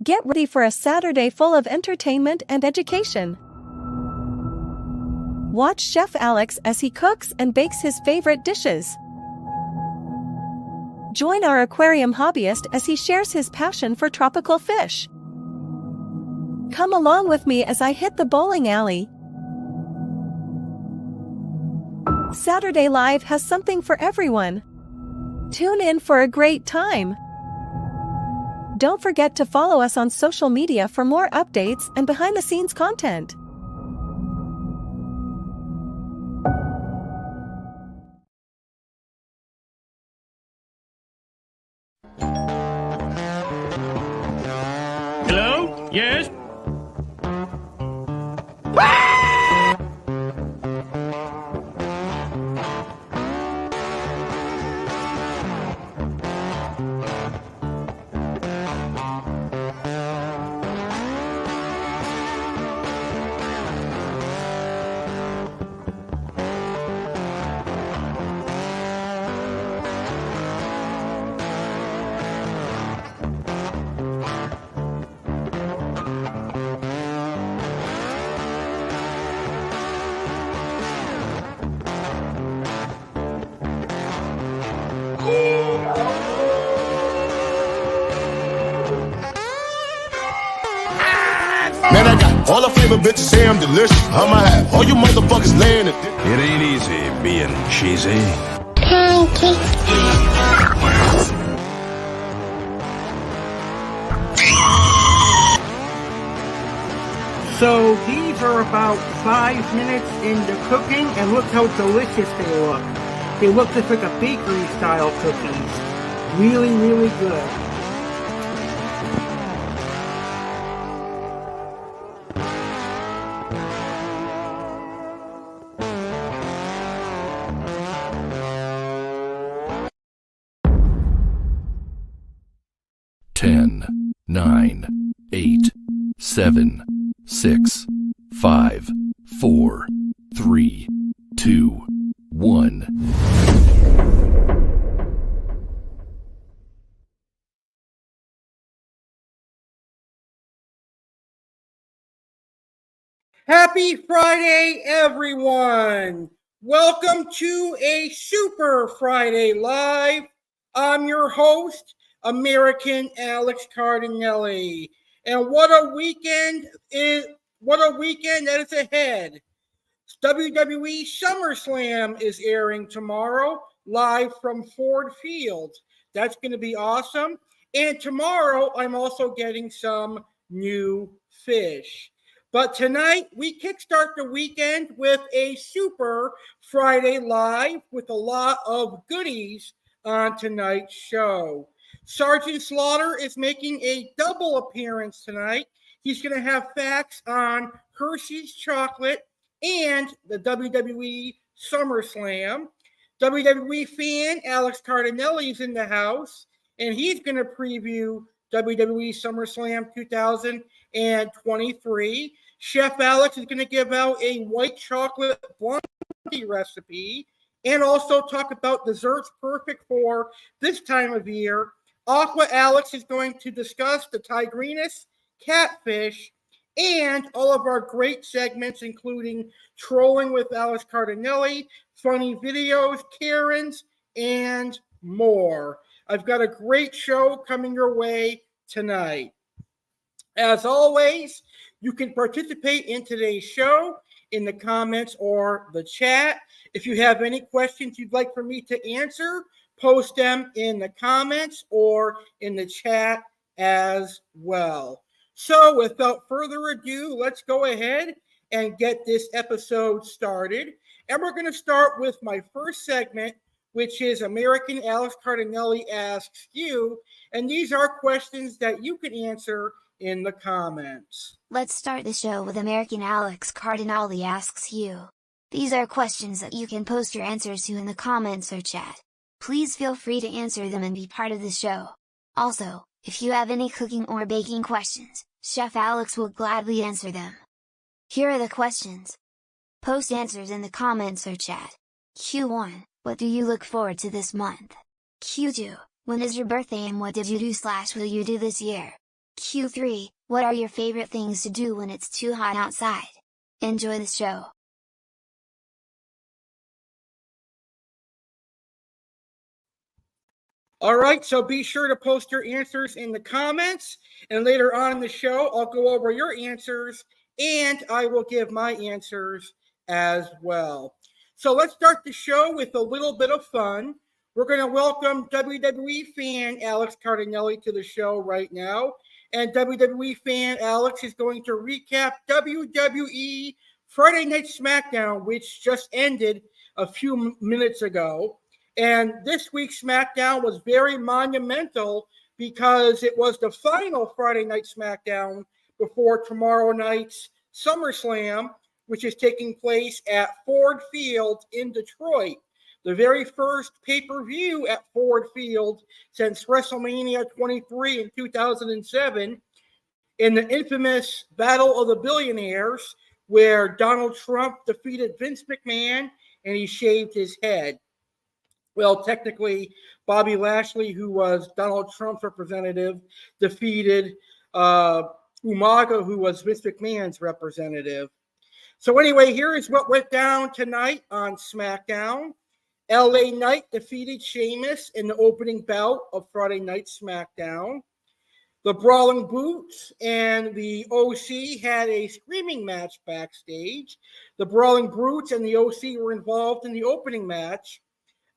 Get ready for a Saturday full of entertainment and education. Watch Chef Alex as he cooks and bakes his favorite dishes. Join our aquarium hobbyist as he shares his passion for tropical fish. Come along with me as I hit the bowling alley. Saturday Live has something for everyone. Tune in for a great time. Don't forget to follow us on social media for more updates and behind-the-scenes content. Hello? Yes? Man, I got all the flavor bitches say I'm delicious. I'ma have all you motherfuckers laying it. It ain't easy being cheesy. So these are about 5 minutes into cooking, and look how delicious they look. They look just like a bakery style cookies. Really, really good. Ten, 9, 8, 7, 6, 5, 4, 3, 2, 1. Happy Friday, everyone! Welcome to a Super Friday Live. I'm your host, American Alex Cardinale. And what a weekend that is ahead. WWE SummerSlam is airing tomorrow, live from Ford Field. That's going to be awesome. And tomorrow, I'm also getting some new fish. But tonight, we kickstart the weekend with a Super Friday Live with a lot of goodies on tonight's show. Sergeant Slaughter is making a double appearance tonight. He's going to have facts on Hershey's chocolate and the WWE SummerSlam. WWE Fan Alex Cardinale is in the house, and he's going to preview WWE SummerSlam 2023. Chef Alex is going to give out a white chocolate Blondie recipe and also talk about desserts perfect for this time of year. Aqua Alex is going to discuss the Tigrinus Catfish and all of our great segments, including Trolling with Alex Cardinale, funny videos, Karens, and more. I've got a great show coming your way tonight. As always, you can participate in today's show in the comments or the chat. If you have any questions you'd like for me to answer, post them in the comments or in the chat as well. So without further ado, let's go ahead and get this episode started. And we're going to start with my first segment, which is American Alex Cardinale Asks You. And these are questions that you can answer in the comments. Let's start the show with American Alex Cardinale Asks You. These are questions that you can post your answers to in the comments or chat. Please feel free to answer them and be part of the show. Also, if you have any cooking or baking questions, Chef Alex will gladly answer them. Here are the questions. Post answers in the comments or chat. Q1, what do you look forward to this month? Q2, when is your birthday and what did you do/will you do this year? Q3, what are your favorite things to do when it's too hot outside? Enjoy the show. All right, so be sure to post your answers in the comments, and later on in the show, I'll go over your answers, and I will give my answers as well. So let's start the show with a little bit of fun. We're going to welcome WWE Fan Alex Cardinale to the show right now, and WWE Fan Alex is going to recap WWE Friday Night SmackDown, which just ended a few minutes ago. And this week's SmackDown was very monumental because it was the final Friday Night SmackDown before tomorrow night's SummerSlam, which is taking place at Ford Field in Detroit. The very first pay-per-view at Ford Field since WrestleMania 23 in 2007, in the infamous Battle of the Billionaires, where Donald Trump defeated Vince McMahon and he shaved his head. Well, technically, Bobby Lashley, who was Donald Trump's representative, defeated Umaga, who was Vince McMahon's representative. So anyway, here is what went down tonight on SmackDown. LA Knight defeated Sheamus in the opening bout of Friday Night SmackDown. The Brawling Brutes and the OC had a screaming match backstage. The Brawling Brutes and the OC were involved in the opening match,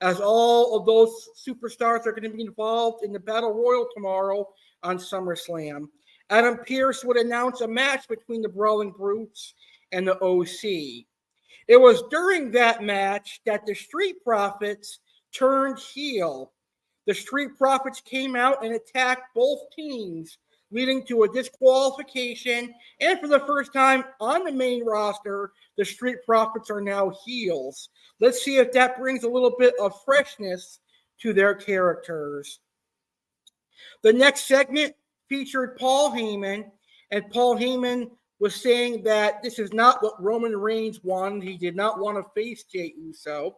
as all of those superstars are going to be involved in the Battle Royal tomorrow on SummerSlam. Adam Pearce would announce a match between the Brawling Brutes and the OC. It was during that match that the Street Profits turned heel. The Street Profits came out and attacked both teams, leading to a disqualification. And for the first time on the main roster, the Street Profits are now heels. Let's see if that brings a little bit of freshness to their characters. The next segment featured Paul Heyman, and Paul Heyman was saying that this is not what Roman Reigns wanted. He did not want to face Jey Uso,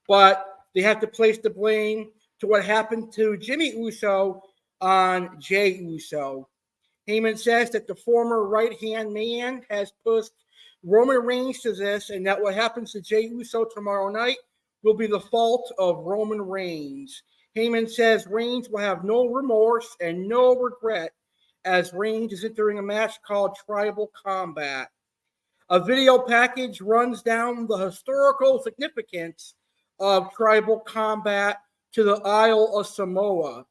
but they have to place the blame to what happened to Jimmy Uso on Jey Uso. Heyman says that the former right-hand man has pushed Roman Reigns to this, and that what happens to Jey Uso tomorrow night will be the fault of Roman Reigns. Heyman says Reigns will have no remorse and no regret as Reigns is entering a match called Tribal Combat. A video package runs down the historical significance of Tribal Combat to the Isle of Samoa.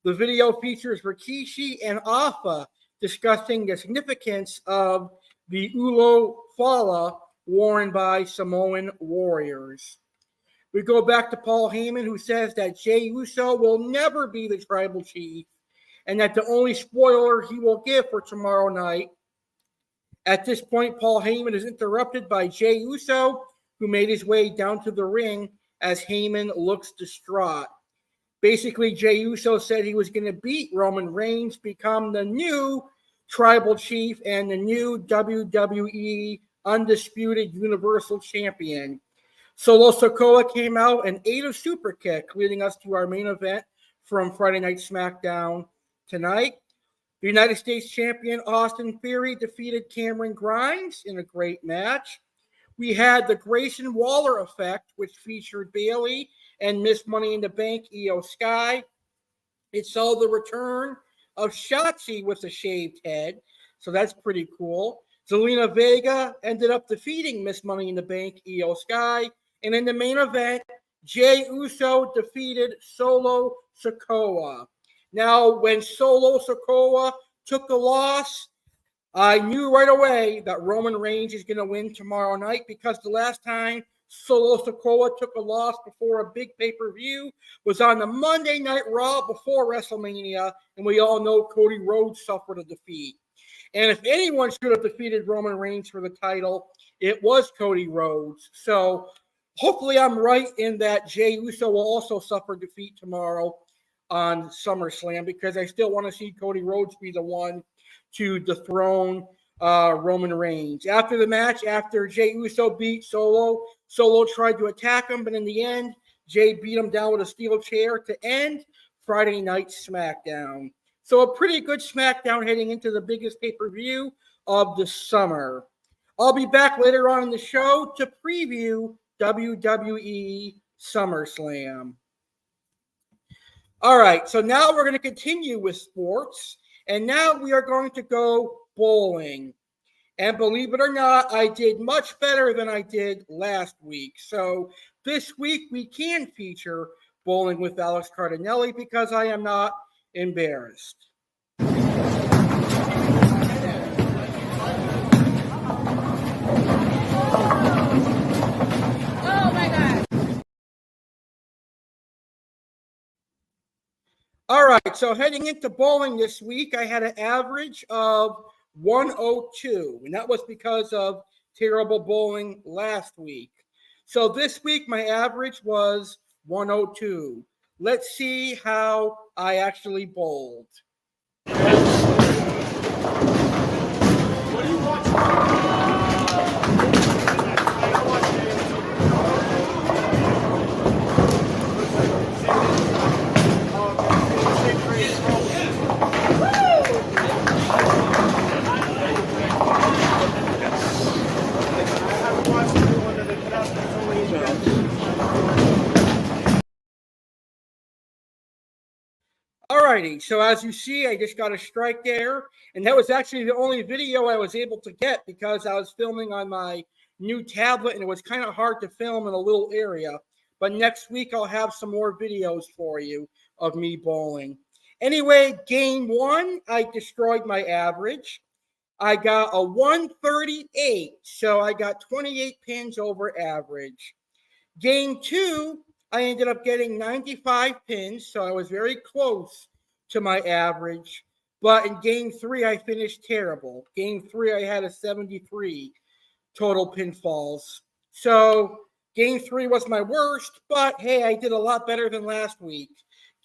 The video features Rikishi and Alpha discussing the significance of the Ulo Fala worn by Samoan warriors. We go back to Paul Heyman, who says that Jey Uso will never be the tribal chief, and that the only spoiler he will give for tomorrow night. At this point, Paul Heyman is interrupted by Jey Uso, who made his way down to the ring as Heyman looks distraught. Basically, Jey Uso said he was going to beat Roman Reigns, become the new tribal chief and the new WWE Undisputed Universal Champion. Solo Sikoa came out and ate a super kick, leading us to our main event from Friday Night SmackDown tonight. The United States Champion Austin Theory defeated Cameron Grimes in a great match. We had the Grayson Waller effect, which featured Bayley and Miss Money in the Bank Io Sky. It saw the return of Shotzi with a shaved head, so that's pretty cool. Zelina Vega ended up defeating Miss Money in the Bank Io Sky. And in the main event, Jey Uso defeated Solo Sikoa. Now, when Solo Sikoa took the loss, I knew right away that Roman Reigns is going to win tomorrow night, because the last time Solo Sikoa took a loss before a big pay-per-view was on the Monday Night Raw before WrestleMania, and we all know Cody Rhodes suffered a defeat. And if anyone should have defeated Roman Reigns for the title, it was Cody Rhodes. So hopefully I'm right in that Jey Uso will also suffer defeat tomorrow on SummerSlam, because I still want to see Cody Rhodes be the one to dethrone Roman Reigns. After the match, after Jey Uso beat Solo tried to attack him, but in the end, Jey beat him down with a steel chair to end Friday Night SmackDown. So a pretty good SmackDown heading into the biggest pay-per-view of the summer. I'll be back later on in the show to preview WWE SummerSlam. All right, so now we're going to continue with sports, and now we are going to go bowling. And believe it or not, I did much better than I did last week. So this week we can feature Bowling with Alex Cardinale because I am not embarrassed. All right, so heading into bowling this week, I had an average of 102, and that was because of terrible bowling last week. So this week, my average was 102. Let's see how I actually bowled. Alrighty, so as you see, I just got a strike there, and that was actually the only video I was able to get because I was filming on my new tablet, and it was kind of hard to film in a little area. But next week, I'll have some more videos for you of me bowling. Anyway, game one, I destroyed my average. I got a 138, so I got 28 pins over average. Game two, I ended up getting 95 pins, so I was very close to my average. But in game three, I finished terrible. Game three, I had a 73 total pinfalls. So game three was my worst, but hey, I did a lot better than last week.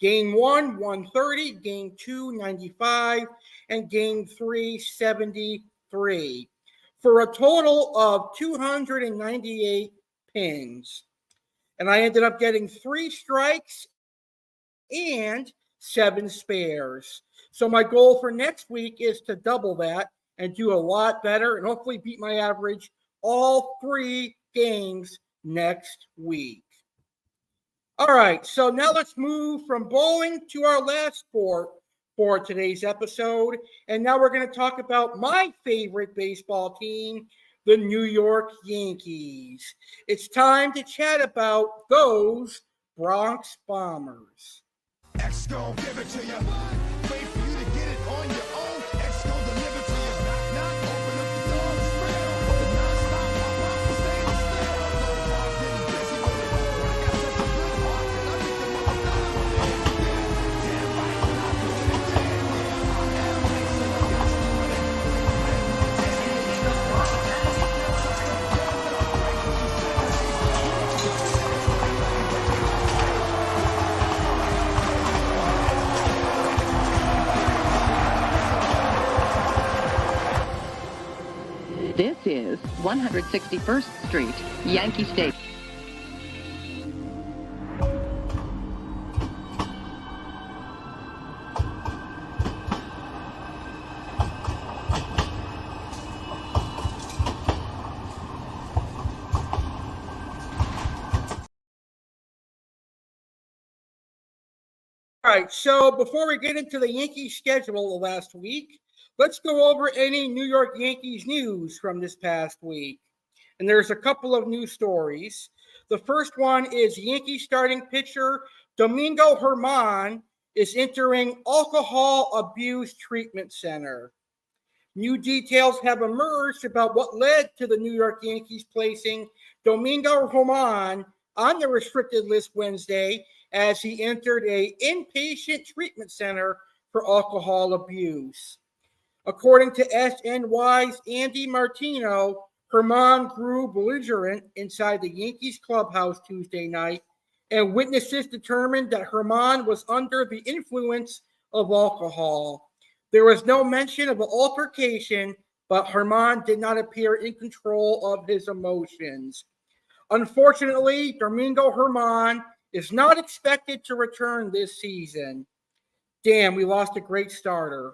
Game one, 130. Game two, 95. And game three, 73. For a total of 298 pins. And I ended up getting 3 strikes and 7 spares. So my goal for next week is to double that and do a lot better and hopefully beat my average all 3 games next week. All right, so now let's move from bowling to our last sport for today's episode. And now we're going to talk about my favorite baseball team, the New York Yankees. It's time to chat about those Bronx Bombers. X gon' give it to you. Wait for you to get it on your own. X gon' deliver to you. Knock, knock, open up the door. Spread the non-stop pop-up. Stay still. No hard getting busy with it. I got such a good heart that I think the motherfucker with it. Yeah, damn right. I'm not doing it. Damn, yeah. I'm Alex, so I got you with it. This is 161st Street, Yankee Stadium. All right, so before we get into the Yankees schedule last week, let's go over any New York Yankees news from this past week. And there's a couple of news stories. The first one is Yankee starting pitcher Domingo Germán is entering alcohol abuse treatment center. New details have emerged about what led to the New York Yankees placing Domingo Germán on the restricted list Wednesday as he entered an inpatient treatment center for alcohol abuse. According to SNY's Andy Martino, Germán grew belligerent inside the Yankees clubhouse Tuesday night, and witnesses determined that Germán was under the influence of alcohol. There was no mention of an altercation, but Germán did not appear in control of his emotions. Unfortunately, Domingo Germán is not expected to return this season. Damn, we lost a great starter.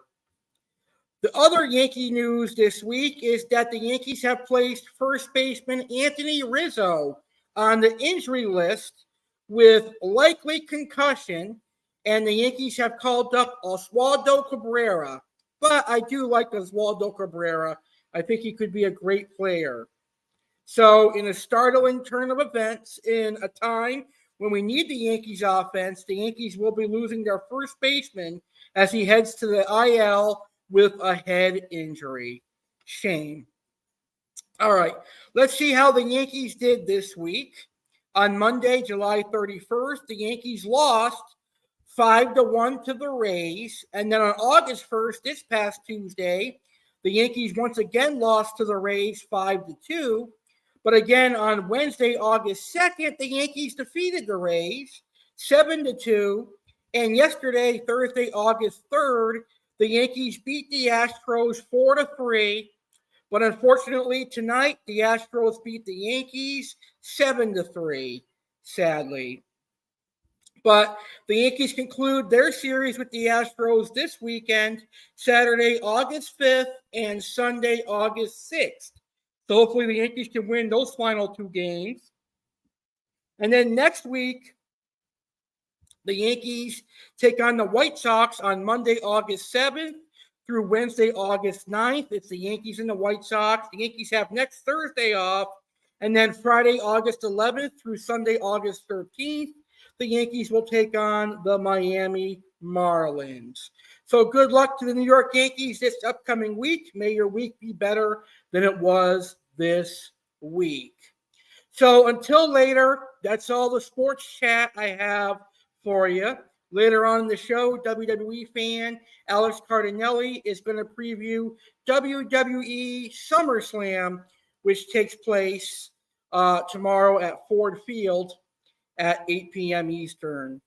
The other Yankee news this week is that the Yankees have placed first baseman Anthony Rizzo on the injury list with likely concussion, and the Yankees have called up Oswaldo Cabrera. But I do like Oswaldo Cabrera. I think he could be a great player. So in a startling turn of events, in a time when we need the Yankees offense, the Yankees will be losing their first baseman as he heads to the IL with a head injury. Shame. All right, let's see how the Yankees did this week. On Monday, July 31st, the Yankees lost 5-1 to the Rays. And then on August 1st, this past Tuesday, the Yankees once again lost to the Rays 5-2. But again, on Wednesday, August 2nd, the Yankees defeated the Rays 7-2. And yesterday, Thursday, August 3rd, the Yankees beat the Astros 4-3. But unfortunately, tonight, the Astros beat the Yankees 7-3, sadly. But the Yankees conclude their series with the Astros this weekend, Saturday, August 5th, and Sunday, August 6th. So hopefully the Yankees can win those final two games. And then next week, the Yankees take on the White Sox on Monday, August 7th through Wednesday, August 9th. It's the Yankees and the White Sox. The Yankees have next Thursday off. And then Friday, August 11th through Sunday, August 13th, the Yankees will take on the Miami Marlins. So good luck to the New York Yankees this upcoming week. May your week be better than it was this week. So until later, that's all the sports chat I have for you. Later on in the show, WWE Fan Alex Cardinale is going to preview WWE SummerSlam, which takes place tomorrow at Ford Field at 8 p.m. Eastern.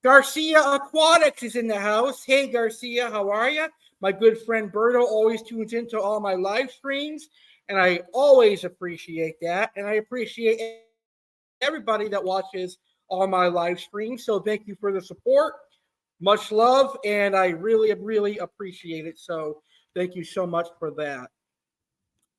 Garcia Aquatics is in the house. Hey, Garcia, how are you? My good friend Berto always tunes into all my live streams, and I always appreciate that. And I appreciate everybody that watches all my live streams. So thank you for the support. Much love, and I really, really appreciate it. So thank you so much for that.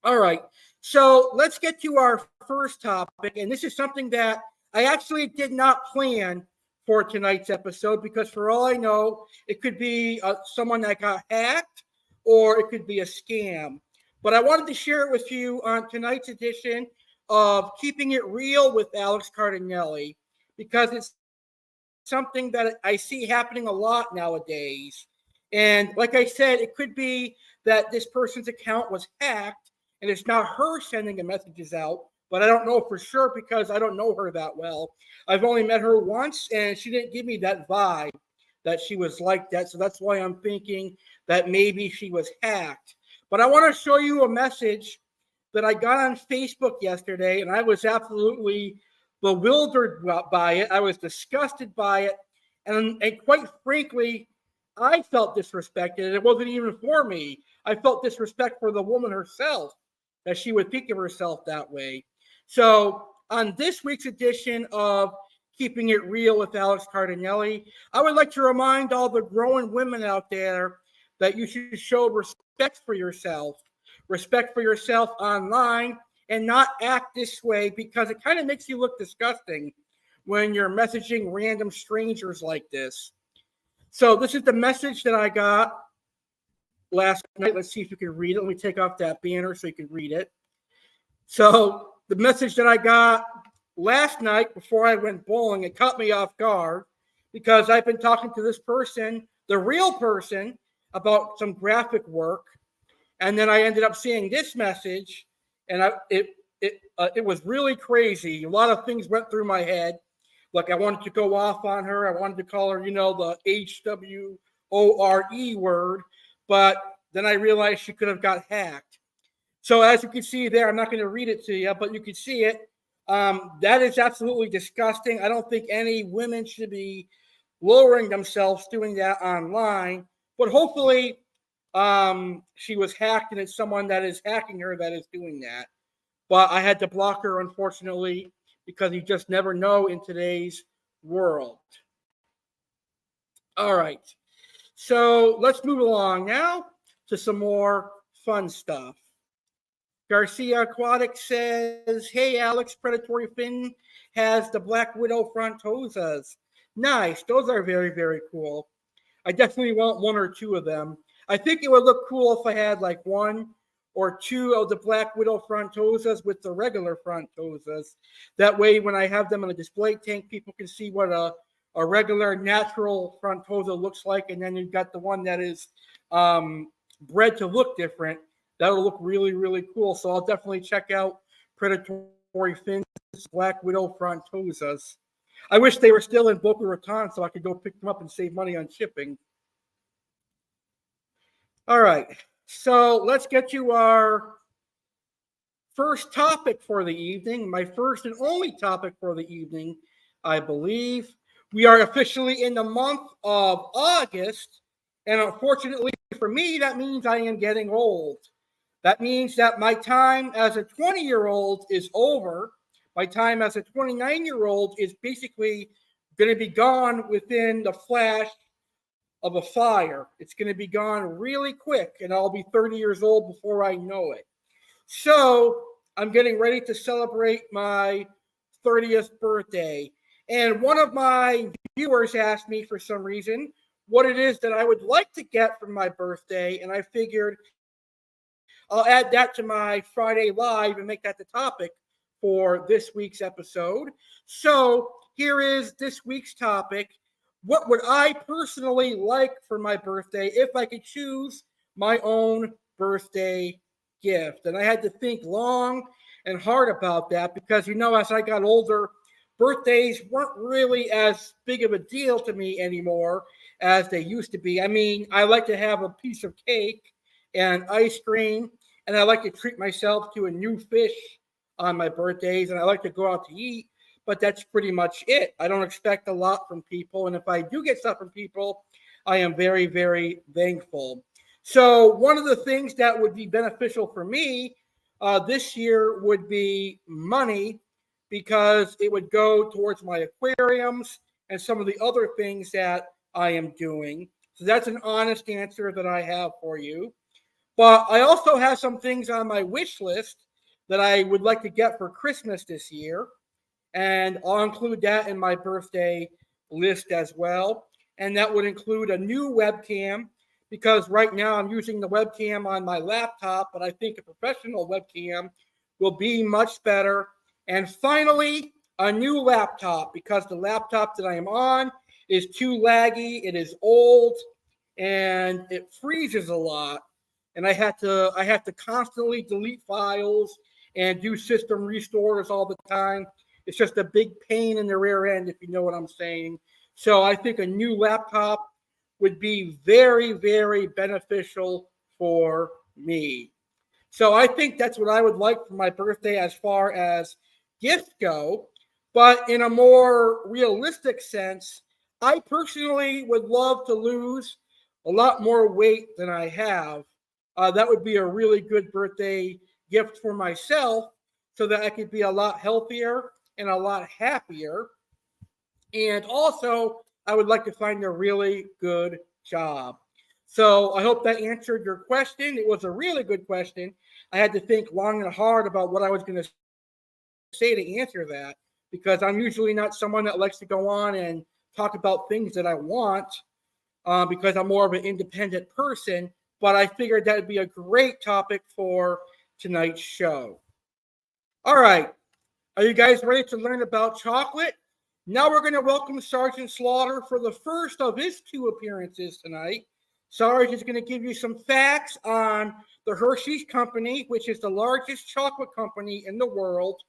All right. So let's get to our first topic, and this is something that I actually did not plan for tonight's episode because for all I know, it could be someone that got hacked or it could be a scam. But I wanted to share it with you on tonight's edition of Keeping It Real with Alex Cardinale because it's something that I see happening a lot nowadays. And like I said, it could be that this person's account was hacked and it's not her sending the messages out, but I don't know for sure because I don't know her that well. I've only met her once, and she didn't give me that vibe that she was like that. So that's why I'm thinking that maybe she was hacked. But I want to show you a message that I got on Facebook yesterday, and I was absolutely bewildered by it. I was disgusted by it. And quite frankly, I felt disrespected, and it wasn't even for me. I felt disrespect for the woman herself, that she would think of herself that way. So on this week's edition of Keeping It Real with Alex Cardinale, I would like to remind all the growing women out there that you should show respect for yourself online, and not act this way because it kind of makes you look disgusting when you're messaging random strangers like this. So this is the message that I got last night. Let's see if you can read it. Let me take off that banner so you can read it. So the message that I got last night before I went bowling, it caught me off guard because I've been talking to this person, the real person, about some graphic work. And then I ended up seeing this message, and it was really crazy. A lot of things went through my head. Like I wanted to go off on her. I wanted to call her, the HWORE word. But then I realized she could have got hacked. So as you can see there, I'm not going to read it to you, but you can see it. That is absolutely disgusting. I don't think any women should be lowering themselves doing that online. But hopefully she was hacked and it's someone that is hacking her that is doing that. But I had to block her, unfortunately, because you just never know in today's world. All right. So let's move along now to some more fun stuff. Garcia Aquatic says, hey, Alex, Predatory Fin has the Black Widow Frontosas. Nice. Those are very, very cool. I definitely want one or two of them. I think it would look cool if I had like one or two of the Black Widow Frontosas with the regular Frontosas. That way, when I have them in a display tank, people can see what a regular natural Frontosa looks like. And then you've got the one that is bred to look different. That'll look really, really cool. So I'll definitely check out Predatory Fin's Black Widow Frontosas. I wish they were still in Boca Raton so I could go pick them up and save money on shipping. All right. So let's get to our first topic for the evening. My first and only topic for the evening, I believe. We are officially in the month of August. And unfortunately for me, that means I am getting old. That means that my time as a 20-year-old is over. My time as a 29-year-old is basically going to be gone within the flash of a fire. It's going to be gone really quick, and I'll be 30 years old before I know it. So I'm getting ready to celebrate my 30th birthday. And one of my viewers asked me for some reason what it is that I would like to get for my birthday, and I figured I'll add that to my Friday Live and make that the topic for this week's episode. So here is this week's topic. What would I personally like for my birthday if I could choose my own birthday gift? And I had to think long and hard about that because, you know, as I got older, birthdays weren't really as big of a deal to me anymore as they used to be. I mean, I like to have a piece of cake and ice cream, and I like to treat myself to a new fish on my birthdays, and I like to go out to eat, but that's pretty much it. I don't expect a lot from people, and if I do get stuff from people, I am very, very thankful. So one of the things that would be beneficial for me this year would be money, because it would go towards my aquariums and some of the other things that I am doing. So that's an honest answer that I have for you. But I also have some things on my wish list that I would like to get for Christmas this year. And I'll include that in my birthday list as well. And that would include a new webcam, because right now I'm using the webcam on my laptop, but I think a professional webcam will be much better. And finally, a new laptop, because the laptop that I am on is too laggy. It is old and it freezes a lot. And I have to constantly delete files and do system restores all the time. It's just a big pain in the rear end, if you know what I'm saying. So I think a new laptop would be very, very beneficial for me. So I think that's what I would like for my birthday as far as gifts go. But in a more realistic sense, I personally would love to lose a lot more weight than I have. That would be a really good birthday gift for myself, so that I could be a lot healthier and a lot happier. And also, I would like to find a really good job. So I hope that answered your question. It was a really good question. I had to think long and hard about what I was going to say to answer that, because I'm usually not someone that likes to go on and talk about things that I want, because I'm more of an independent person. But I figured that would be a great topic for tonight's show. All right. Are you guys ready to learn about chocolate? Now we're going to welcome Sergeant Slaughter for the first of his 2 appearances tonight. Sarge is going to give you some facts on the Hershey's Company, which is the largest chocolate company in the world.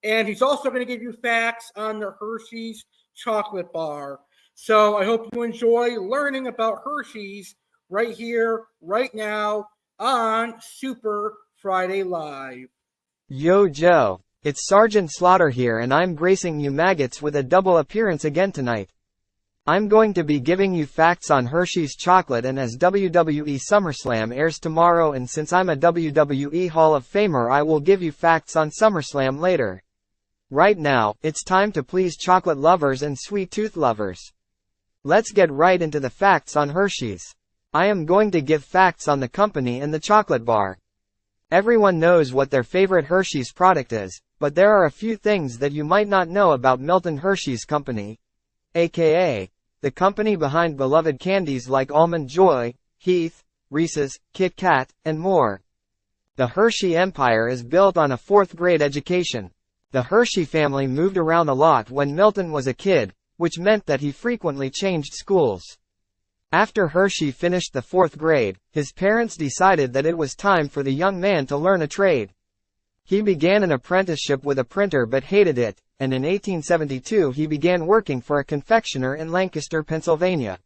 And he's also going to give you facts on the Hershey's chocolate bar. So I hope you enjoy learning about Hershey's right here, right now, on Super Friday Live. Yo, Joe. It's Sergeant Slaughter here, and I'm gracing you maggots with a double appearance again tonight. I'm going to be giving you facts on Hershey's chocolate, and as WWE SummerSlam airs tomorrow, and since I'm a WWE Hall of Famer, I will give you facts on SummerSlam later. Right now, it's time to please chocolate lovers and sweet tooth lovers. Let's get right into the facts on Hershey's. I am going to give facts on the company and the chocolate bar. Everyone knows what their favorite Hershey's product is, but there are a few things that you might not know about Milton Hershey's Company, aka the company behind beloved candies like Almond Joy, Heath, Reese's, Kit Kat, and more. The Hershey empire is built on a 4th grade education. The Hershey family moved around a lot when Milton was a kid, which meant that he frequently changed schools. After Hershey finished the 4th grade, his parents decided that it was time for the young man to learn a trade. He began an apprenticeship with a printer but hated it, and in 1872 he began working for a confectioner in Lancaster, Pennsylvania.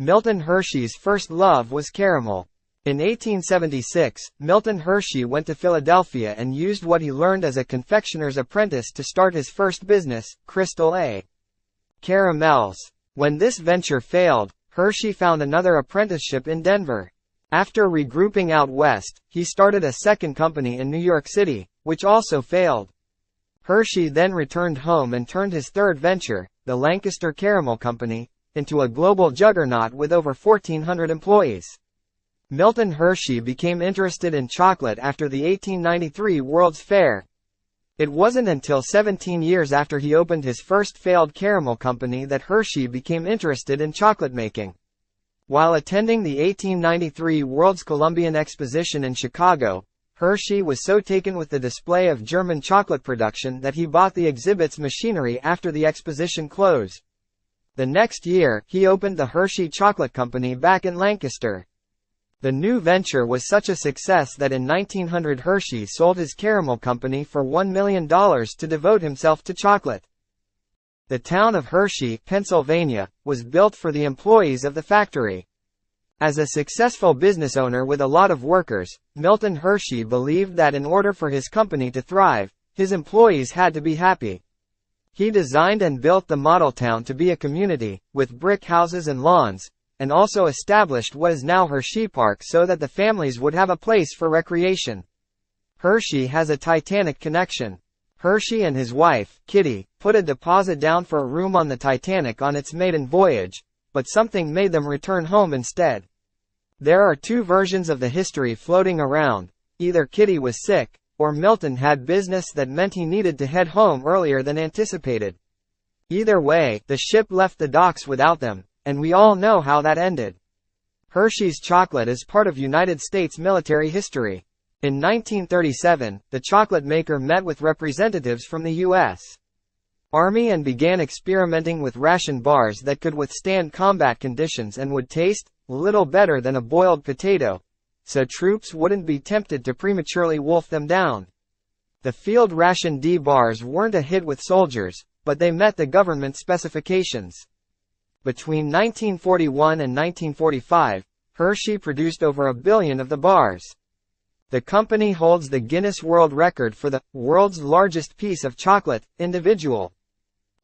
Milton Hershey's first love was caramel. In 1876, Milton Hershey went to Philadelphia and used what he learned as a confectioner's apprentice to start his first business, Crystal A. Caramels. When this venture failed, Hershey found another apprenticeship in Denver. After regrouping out west, he started a second company in New York City, which also failed. Hershey then returned home and turned his third venture, the Lancaster Caramel Company, into a global juggernaut with over 1,400 employees. Milton Hershey became interested in chocolate after the 1893 World's Fair. It wasn't until 17 years after he opened his first failed caramel company that Hershey became interested in chocolate making. While attending the 1893 World's Columbian Exposition in Chicago, Hershey was so taken with the display of German chocolate production that he bought the exhibit's machinery after the exposition closed. The next year, he opened the Hershey Chocolate Company back in Lancaster. The new venture was such a success that in 1900 Hershey sold his caramel company for $1 million to devote himself to chocolate. The town of Hershey, Pennsylvania, was built for the employees of the factory. As a successful business owner with a lot of workers, Milton Hershey believed that in order for his company to thrive, his employees had to be happy. He designed and built the model town to be a community, with brick houses and lawns, and also established what is now Hershey Park so that the families would have a place for recreation. Hershey has a Titanic connection. Hershey and his wife, Kitty, put a deposit down for a room on the Titanic on its maiden voyage, but something made them return home instead. There are two versions of the history floating around. Either Kitty was sick, or Milton had business that meant he needed to head home earlier than anticipated. Either way, the ship left the docks without them, and we all know how that ended. Hershey's chocolate is part of United States military history. In 1937, the chocolate maker met with representatives from the U.S. Army and began experimenting with ration bars that could withstand combat conditions and would taste little better than a boiled potato, so troops wouldn't be tempted to prematurely wolf them down. The field ration D bars weren't a hit with soldiers, but they met the government specifications. Between 1941 and 1945, Hershey produced over 1 billion of the bars. The company holds the Guinness World Record for the world's largest piece of chocolate, individual.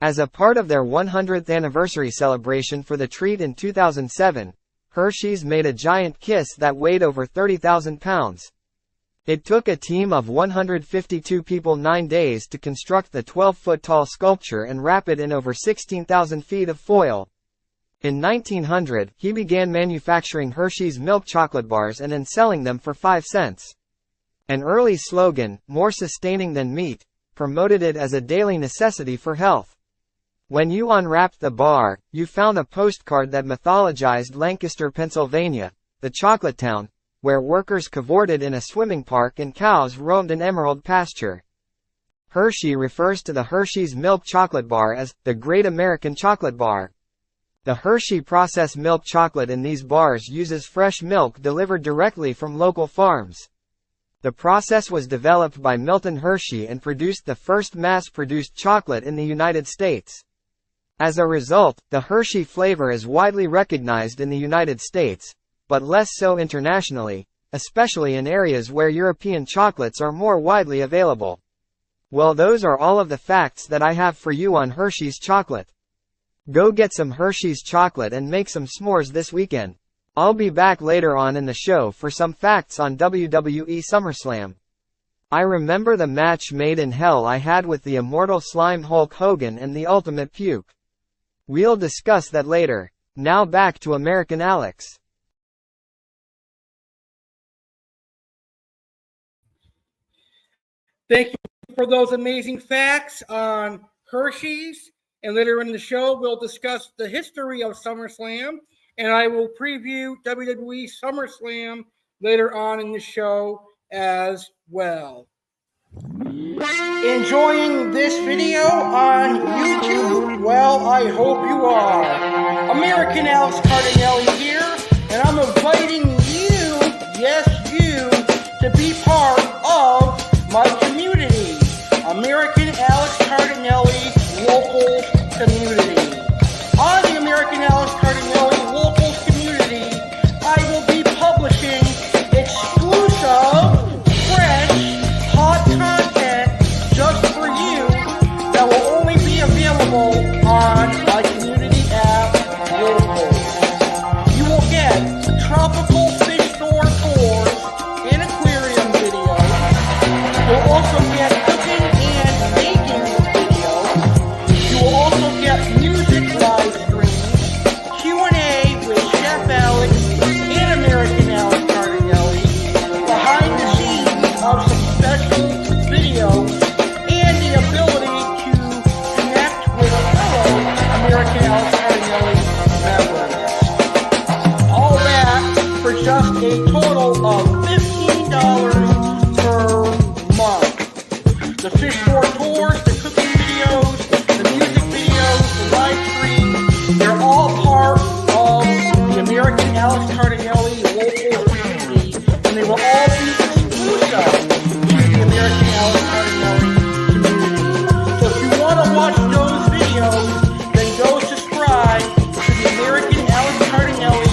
As a part of their 100th anniversary celebration for the treat in 2007, Hershey's made a giant kiss that weighed over 30,000 pounds. It took a team of 152 people 9 days to construct the 12-foot-tall sculpture and wrap it in over 16,000 feet of foil. In 1900, he began manufacturing Hershey's milk chocolate bars and then selling them for 5 cents. An early slogan, "More sustaining than meat," promoted it as a daily necessity for health. When you unwrapped the bar, you found a postcard that mythologized Lancaster, Pennsylvania, the chocolate town, where workers cavorted in a swimming park and cows roamed an emerald pasture. Hershey refers to the Hershey's milk chocolate bar as the Great American Chocolate Bar. The Hershey processed milk chocolate in these bars uses fresh milk delivered directly from local farms. The process was developed by Milton Hershey and produced the first mass-produced chocolate in the United States. As a result, the Hershey flavor is widely recognized in the United States, but less so internationally, especially in areas where European chocolates are more widely available. Well, those are all of the facts that I have for you on Hershey's chocolate. Go get some Hershey's chocolate and make some s'mores this weekend. I'll be back later on in the show for some facts on WWE SummerSlam. I remember the match made in hell I had with the immortal slime Hulk Hogan and the ultimate puke. We'll discuss that later. Now back to American Alex. Thank you for those amazing facts on Hershey's. And later in the show, we'll discuss the history of SummerSlam. And I will preview WWE SummerSlam later on in the show as well. Enjoying this video on YouTube? Well, I hope you are. American Alex Cardinale here, and I'm inviting you, yes you, to be part of my community, American Alex Cardinale local community. On the American Alex Cardinale local community, I will be publishing exclusive, fresh, hot content just for you that will only be available on my community app, Locals. You will get tropical fish store tours and aquarium videos. You'll also get cooking and baking videos. You will also get music live streams, Q&A with Chef Alex and American Alex Cardinale, behind the scenes of some special videos, and the ability to connect with fellow American Alex Cardinale members. All that for just a total of $15 per month. The fish store tours, the cooking videos, the music videos, the live streams, they're all part of the American Alex Cardinale local community, and they will all be exclusive to the American Alex Cardinale community. So if you want to watch those videos, then go subscribe to the American Alex Cardinale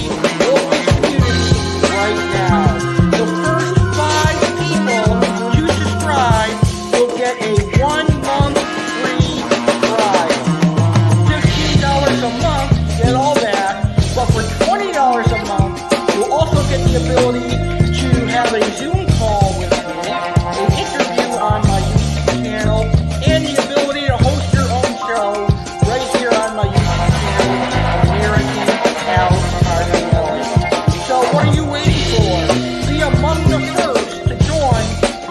local community right now. The first 5 people to subscribe will get a 1-month free trial. $15 a month, you get all that, but for $20 a month, you'll also get the ability to have a Zoom call with me, an interview on my YouTube channel, and the ability to host your own show right here on my YouTube channel, American Alex Cardinale. So what are you waiting for? Be among the first to join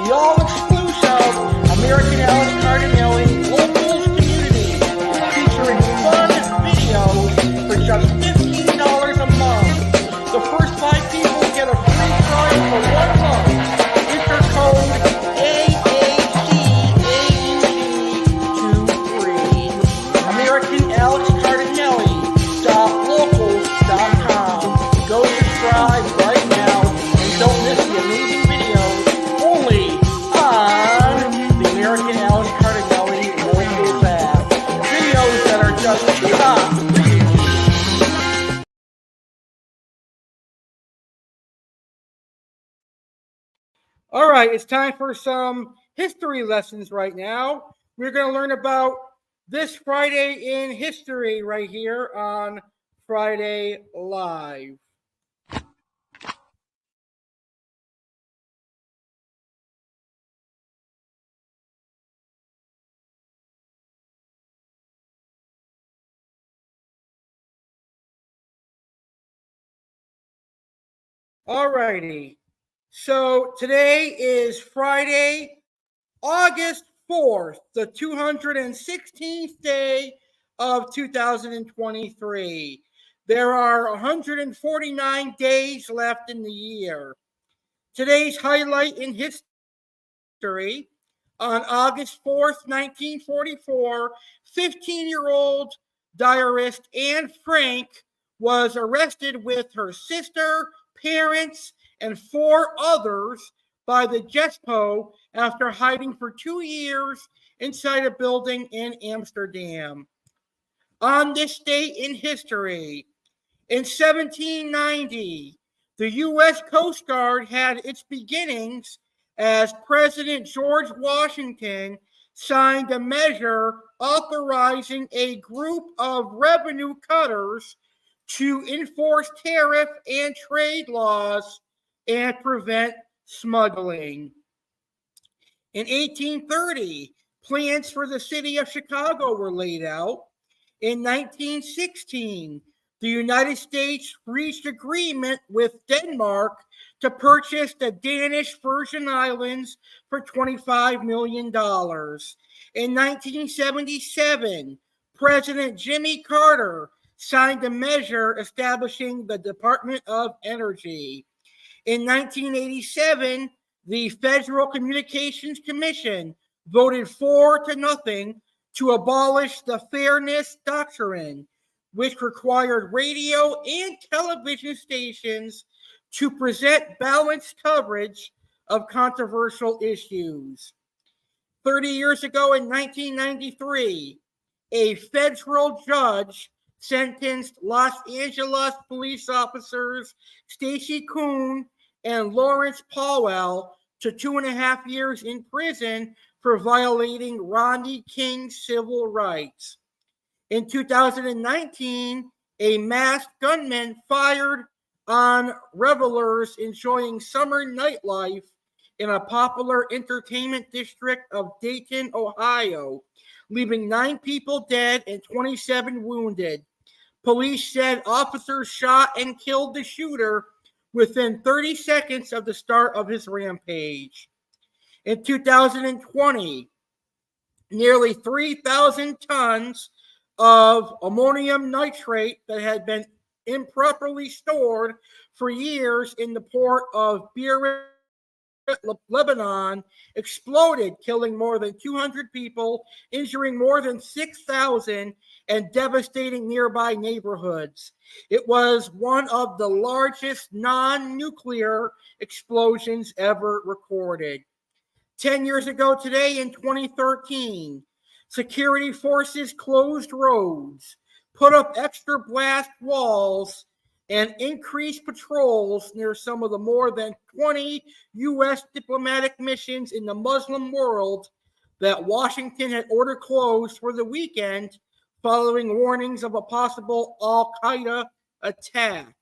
the all-exclusive American Alex Cardinale locals community, featuring fun videos for just $15 a month. The first 5 people get a free trial for 1 month. Enter code AACAUG23. American Alex Cardinale.locals.com. Go subscribe right now and don't miss the amazing videos only on the American Alex Cardinale locals app. Videos that are just too hot for YouTube. All right, it's time for some history lessons right now. We're going to learn about this Friday in history right here on Friday Live. All righty. So today is Friday, August 4th, the 216th day of 2023. There are 149 days left in the year. Today's highlight in history: on August 4th, 1944, 15-year-old diarist Anne Frank was arrested with her sister, parents, and 4 others by the Gestapo after hiding for 2 years inside a building in Amsterdam. On this date in history, in 1790, the U.S. Coast Guard had its beginnings as President George Washington signed a measure authorizing a group of revenue cutters to enforce tariff and trade laws and prevent smuggling. In 1830, plans for the city of Chicago were laid out. In 1916, the United States reached agreement with Denmark to purchase the Danish Virgin Islands for $25 million. In 1977, President Jimmy Carter signed a measure establishing the Department of Energy. In 1987, the Federal Communications Commission voted 4-0 to abolish the Fairness Doctrine, which required radio and television stations to present balanced coverage of controversial issues. 30 years ago in 1993, a federal judge sentenced Los Angeles police officers Stacy Kuhn and Lawrence Powell to 2.5 years in prison for violating Rodney King's civil rights. In 2019, a masked gunman fired on revelers enjoying summer nightlife in a popular entertainment district of Dayton, Ohio, leaving 9 people dead and 27 wounded. Police said officers shot and killed the shooter within 30 seconds of the start of his rampage. In 2020, nearly 3,000 tons of ammonium nitrate that had been improperly stored for years in the port of Beirut, Lebanon, exploded, killing more than 200 people, injuring more than 6,000, and devastating nearby neighborhoods. It was one of the largest non-nuclear explosions ever recorded. 10 years ago today, in 2013, security forces closed roads, put up extra blast walls, and increased patrols near some of the more than 20 U.S. diplomatic missions in the Muslim world that Washington had ordered closed for the weekend following warnings of a possible Al-Qaeda attack.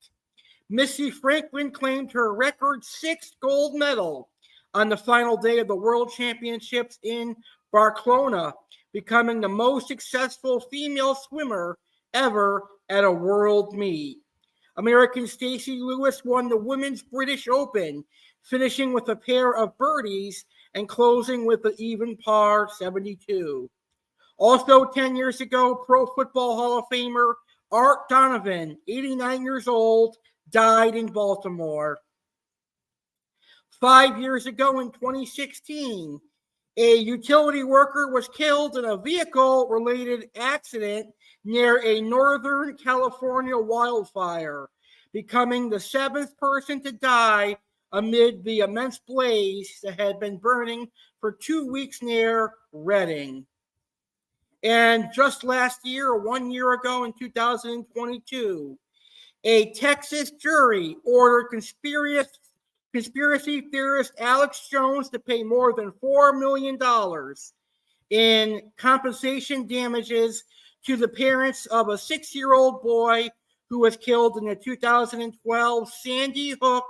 Missy Franklin claimed her record 6th gold medal on the final day of the World Championships in Barcelona, becoming the most successful female swimmer ever at a world meet. American Stacey Lewis won the Women's British Open, finishing with a pair of birdies and closing with an even par 72. Also 10 years ago, Pro Football Hall of Famer Art Donovan, 89 years old, died in Baltimore. 5 years ago in 2016, a utility worker was killed in a vehicle-related accident near a Northern California wildfire, becoming the 7th person to die amid the immense blaze that had been burning for 2 weeks near Redding. And just last year, 1 year ago in 2022, a Texas jury ordered conspiracy theorist Alex Jones to pay more than $4 million in compensation damages to the parents of a 6-year-old boy who was killed in the 2012 Sandy Hook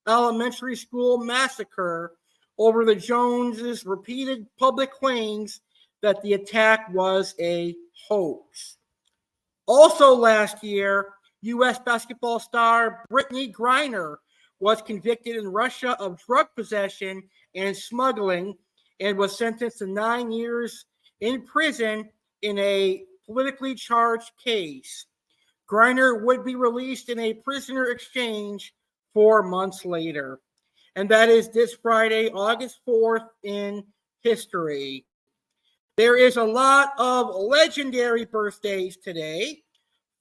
Elementary School massacre over the Joneses' repeated public claims that the attack was a hoax. Also last year, U.S. basketball star Brittany Griner was convicted in Russia of drug possession and smuggling and was sentenced to 9 years in prison in a politically charged case. Griner would be released in a prisoner exchange 4 months later. And that is this Friday, August 4th in history. There is a lot of legendary birthdays today.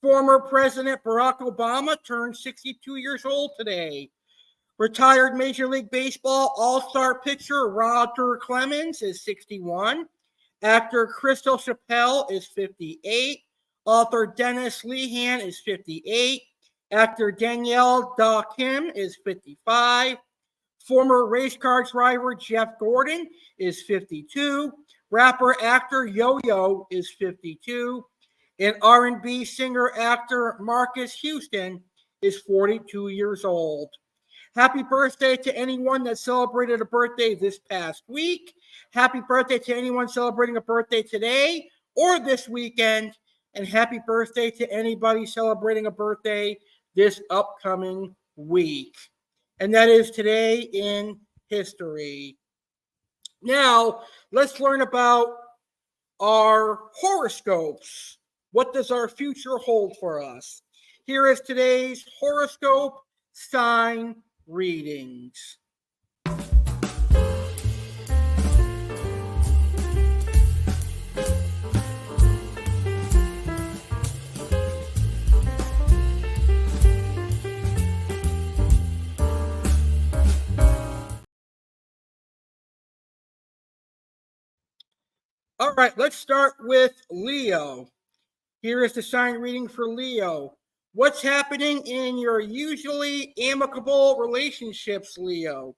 Former President Barack Obama turned 62 years old today. Retired Major League Baseball All-Star pitcher Roger Clemens is 61. Actor Crystal Chappelle is 58. Author Dennis Lehan is 58. Actor Danielle Da Kim is 55. Former race car driver Jeff Gordon is 52. Rapper actor Yo-Yo is 52. And R&B singer actor Marcus Houston is 42 years old. Happy birthday to anyone that celebrated a birthday this past week. Happy birthday to anyone celebrating a birthday today or this weekend. and happy birthday to anybody celebrating a birthday this upcoming week. And that is today in history. Now, let's learn about our horoscopes. What does our future hold for us? Here is today's horoscope sign readings. All right, let's start with Leo. Here is the sign reading for Leo. What's happening in your usually amicable relationships, Leo?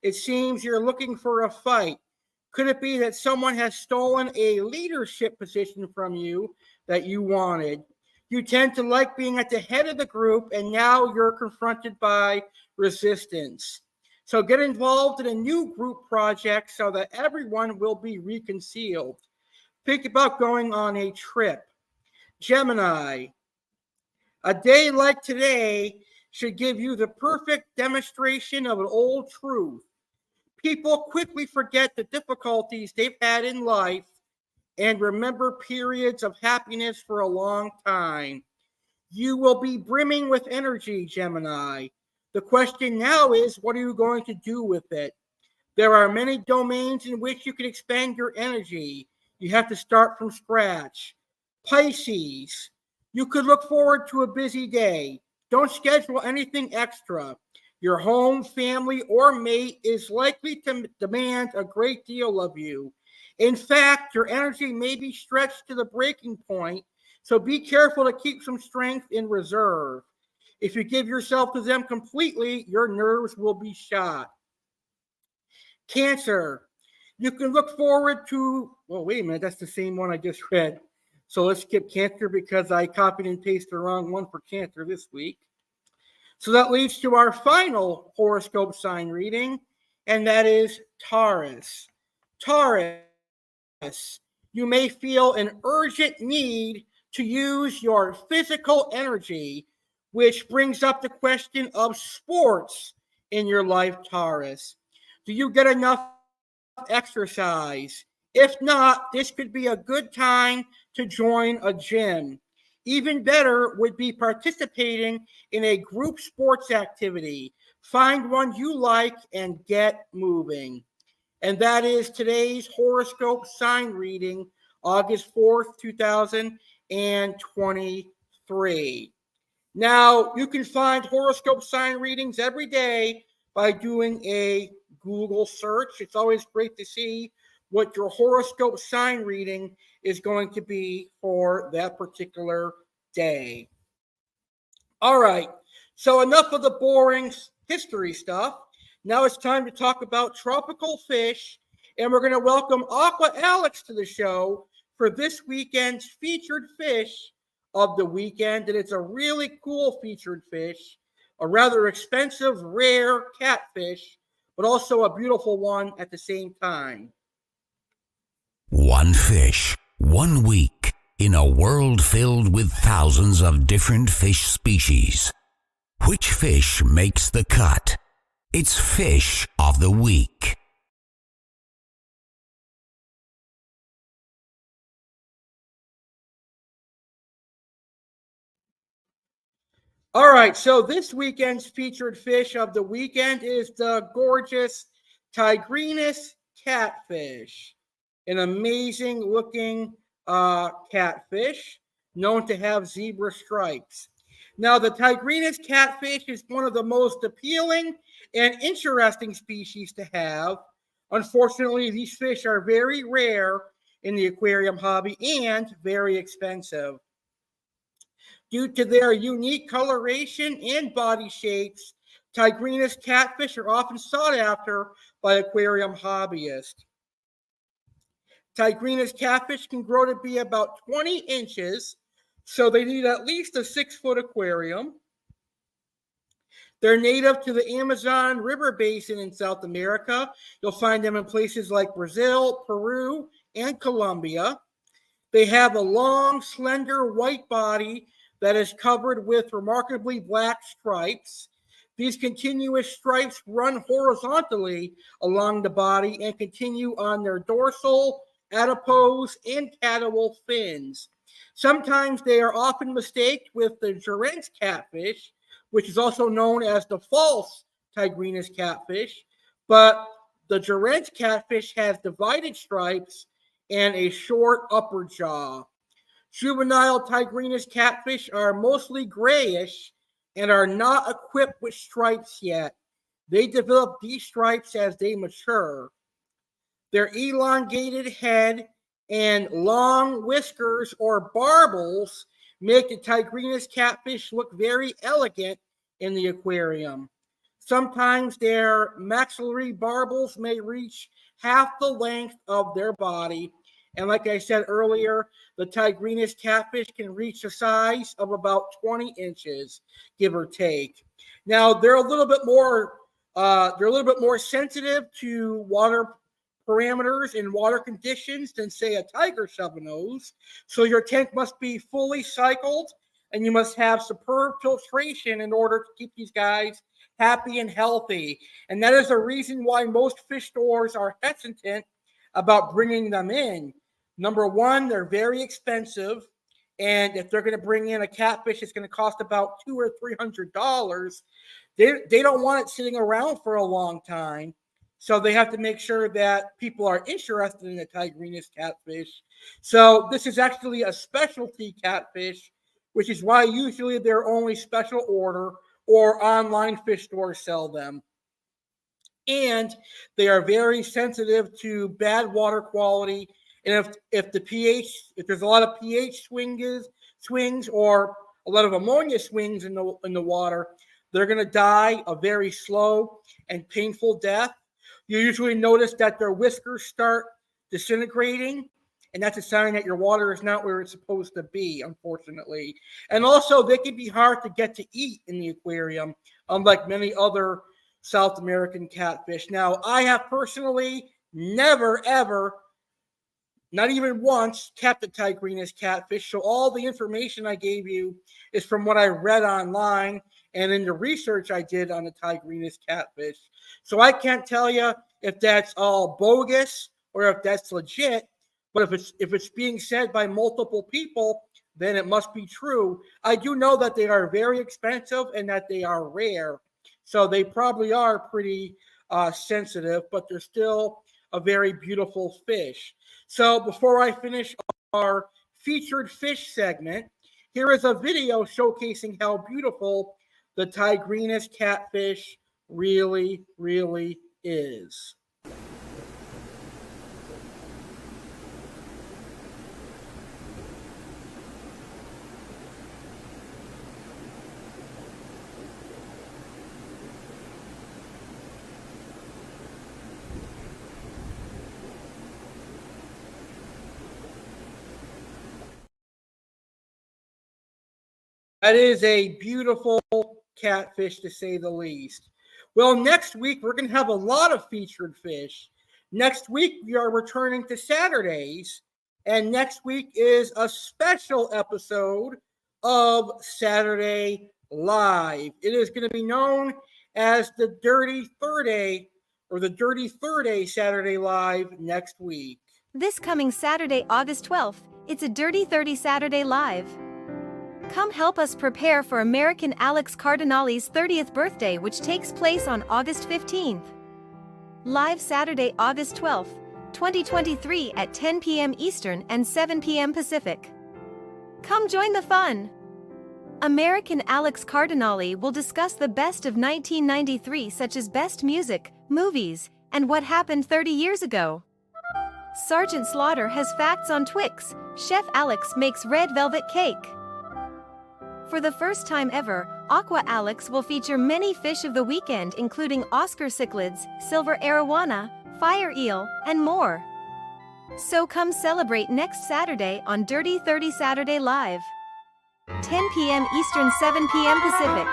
It seems you're looking for a fight. Could it be that someone has stolen a leadership position from you that you wanted? You tend to like being at the head of the group, and now you're confronted by resistance. So get involved in a new group project so that everyone will be reconciled. Think about going on a trip. Gemini, a day like today should give you the perfect demonstration of an old truth. People quickly forget the difficulties they've had in life and remember periods of happiness for a long time. You will be brimming with energy, Gemini. The question now is, what are you going to do with it? There are many domains in which you can expend your energy. You have to start from scratch. Pisces, you could look forward to a busy day. Don't schedule anything extra. Your home, family, or mate is likely to demand a great deal of you. In fact, your energy may be stretched to the breaking point, so be careful to keep some strength in reserve. If you give yourself to them completely, your nerves will be shot. Cancer, you can look forward to, well, wait a minute, that's the same one I just read. So let's skip Cancer because I copied and pasted the wrong one for Cancer this week. So that leads to our final horoscope sign reading, and that is Taurus. Taurus, you may feel an urgent need to use your physical energy, which brings up the question of sports in your life, Taurus. Do you get enough exercise? If not, this could be a good time to join a gym. Even better would be participating in a group sports activity. Find one you like and get moving. And that is today's horoscope sign reading, August 4th, 2023. Now, you can find horoscope sign readings every day by doing a Google search. It's always great to see what your horoscope sign reading is going to be for that particular day. All right, so enough of the boring history stuff. Now it's time to talk about tropical fish, and we're going to welcome Aqua Alex to the show for this weekend's featured fish of the weekend. And it's a really cool featured fish, a rather expensive, rare catfish, but also a beautiful one at the same time. One fish, 1 week, in a world filled with thousands of different fish species. Which fish makes the cut? It's Fish of the Week. All right, so this weekend's featured fish of the weekend is the gorgeous Tigrinus Catfish, an amazing looking catfish known to have zebra stripes. Now, the Tigrinus catfish is one of the most appealing and interesting species to have. Unfortunately, these fish are very rare in the aquarium hobby and very expensive. Due to their unique coloration and body shapes, Tigrinus catfish are often sought after by aquarium hobbyists. Tigrinus catfish can grow to be about 20 inches, so they need at least a 6-foot aquarium. They're native to the Amazon River Basin in South America. You'll find them in places like Brazil, Peru, and Colombia. They have a long, slender white body that is covered with remarkably black stripes. These continuous stripes run horizontally along the body and continue on their dorsal, adipose, and caudal fins. Sometimes they are often mistaken with the Tigrinus catfish, which is also known as the false Tigrinus catfish, but the Tigrinus catfish has divided stripes and a short upper jaw. Juvenile Tigrinus catfish are mostly grayish and are not equipped with stripes yet. They develop these stripes as they mature. Their elongated head and long whiskers or barbels make the Tigrinus catfish look very elegant in the aquarium. Sometimes their maxillary barbels may reach half the length of their body. And like I said earlier, the Tigrinus catfish can reach a size of about 20 inches, give or take. Now they're a little bit more sensitive to water parameters and water conditions than, say, a tiger shovelnose. So your tank must be fully cycled, and you must have superb filtration in order to keep these guys happy and healthy. And that is the reason why most fish stores are hesitant about bringing them in. Number one, they're very expensive, and if they're going to bring in a catfish, it's going to cost about $200 or $300. They don't want it sitting around for a long time, so they have to make sure that people are interested in the Tigrinus catfish. So this is actually a specialty catfish, which is why usually they're only special order or online fish stores sell them. And they are very sensitive to bad water quality. And if there's a lot of pH swings or a lot of ammonia swings in the water, they're going to die a very slow and painful death. You usually notice that their whiskers start disintegrating, and that's a sign that your water is not where it's supposed to be, unfortunately. And also, they can be hard to get to eat in the aquarium, unlike many other South American catfish. Now, I have personally never, ever, not even once, kept a Tigrinus catfish. So all the information I gave you is from what I read online and in the research I did on the Tigrinus catfish. So I can't tell you if that's all bogus or if that's legit. But if it's being said by multiple people, then it must be true. I do know that they are very expensive and that they are rare. So they probably are pretty sensitive, but they're still a very beautiful fish. So before I finish our featured fish segment, here is a video showcasing how beautiful the Tigrinus catfish really, really is. That is a beautiful catfish, to say the least. Well, next week, we're going to have a lot of featured fish. Next week, we are returning to Saturdays. And next week is a special episode of Saturday Live. It is going to be known as the Dirty Thursday or the Dirty Thursday Saturday Live next week. This coming Saturday, August 12th, it's a Dirty 30 Saturday Live. Come help us prepare for American Alex Cardinale's 30th birthday, which takes place on August 15th. Live Saturday, August 12th, 2023 at 10 p.m. Eastern and 7 p.m. Pacific. Come join the fun! American Alex Cardinale will discuss the best of 1993, such as best music, movies, and what happened 30 years ago. Sergeant Slaughter has facts on Twix. Chef Alex makes red velvet cake. For the first time ever, Aqua Alex will feature many fish of the weekend, including Oscar cichlids, silver arowana, fire eel, and more. So come celebrate next Saturday on Dirty 30 Saturday Live. 10 p.m. Eastern, 7 p.m. Pacific.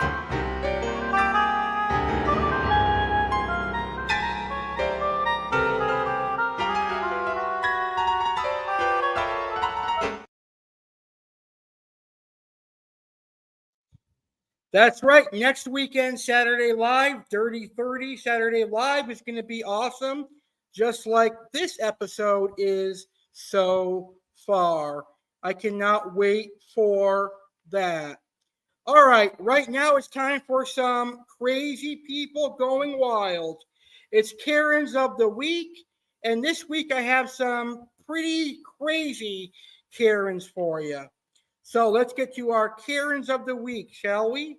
That's right. Next weekend, Saturday Live, Dirty 30 Saturday Live is going to be awesome, just like this episode is so far. I cannot wait for that. All right now it's time for some crazy people going wild. It's Karens of the Week, and this week I have some pretty crazy Karens for you. So let's get to our Karens of the Week, shall we?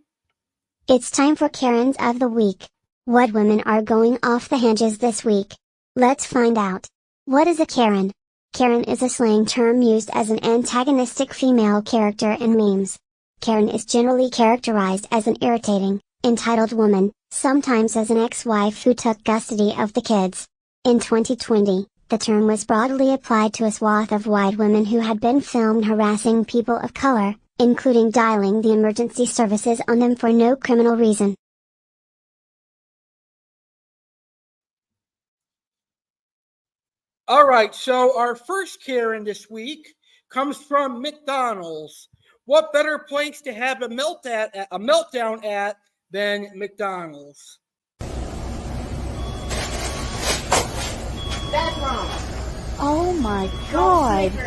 It's time for Karens of the Week. What women are going off the hinges this week? Let's find out. What is a Karen? Karen is a slang term used as an antagonistic female character in memes. Karen is generally characterized as an irritating, entitled woman, sometimes as an ex-wife who took custody of the kids. In 2020, the term was broadly applied to a swath of white women who had been filmed harassing people of color, including dialing the emergency services on them for no criminal reason. All right, so our first Karen this week comes from McDonald's. What better place to have a meltdown at than McDonald's? That's wrong. Oh my God. You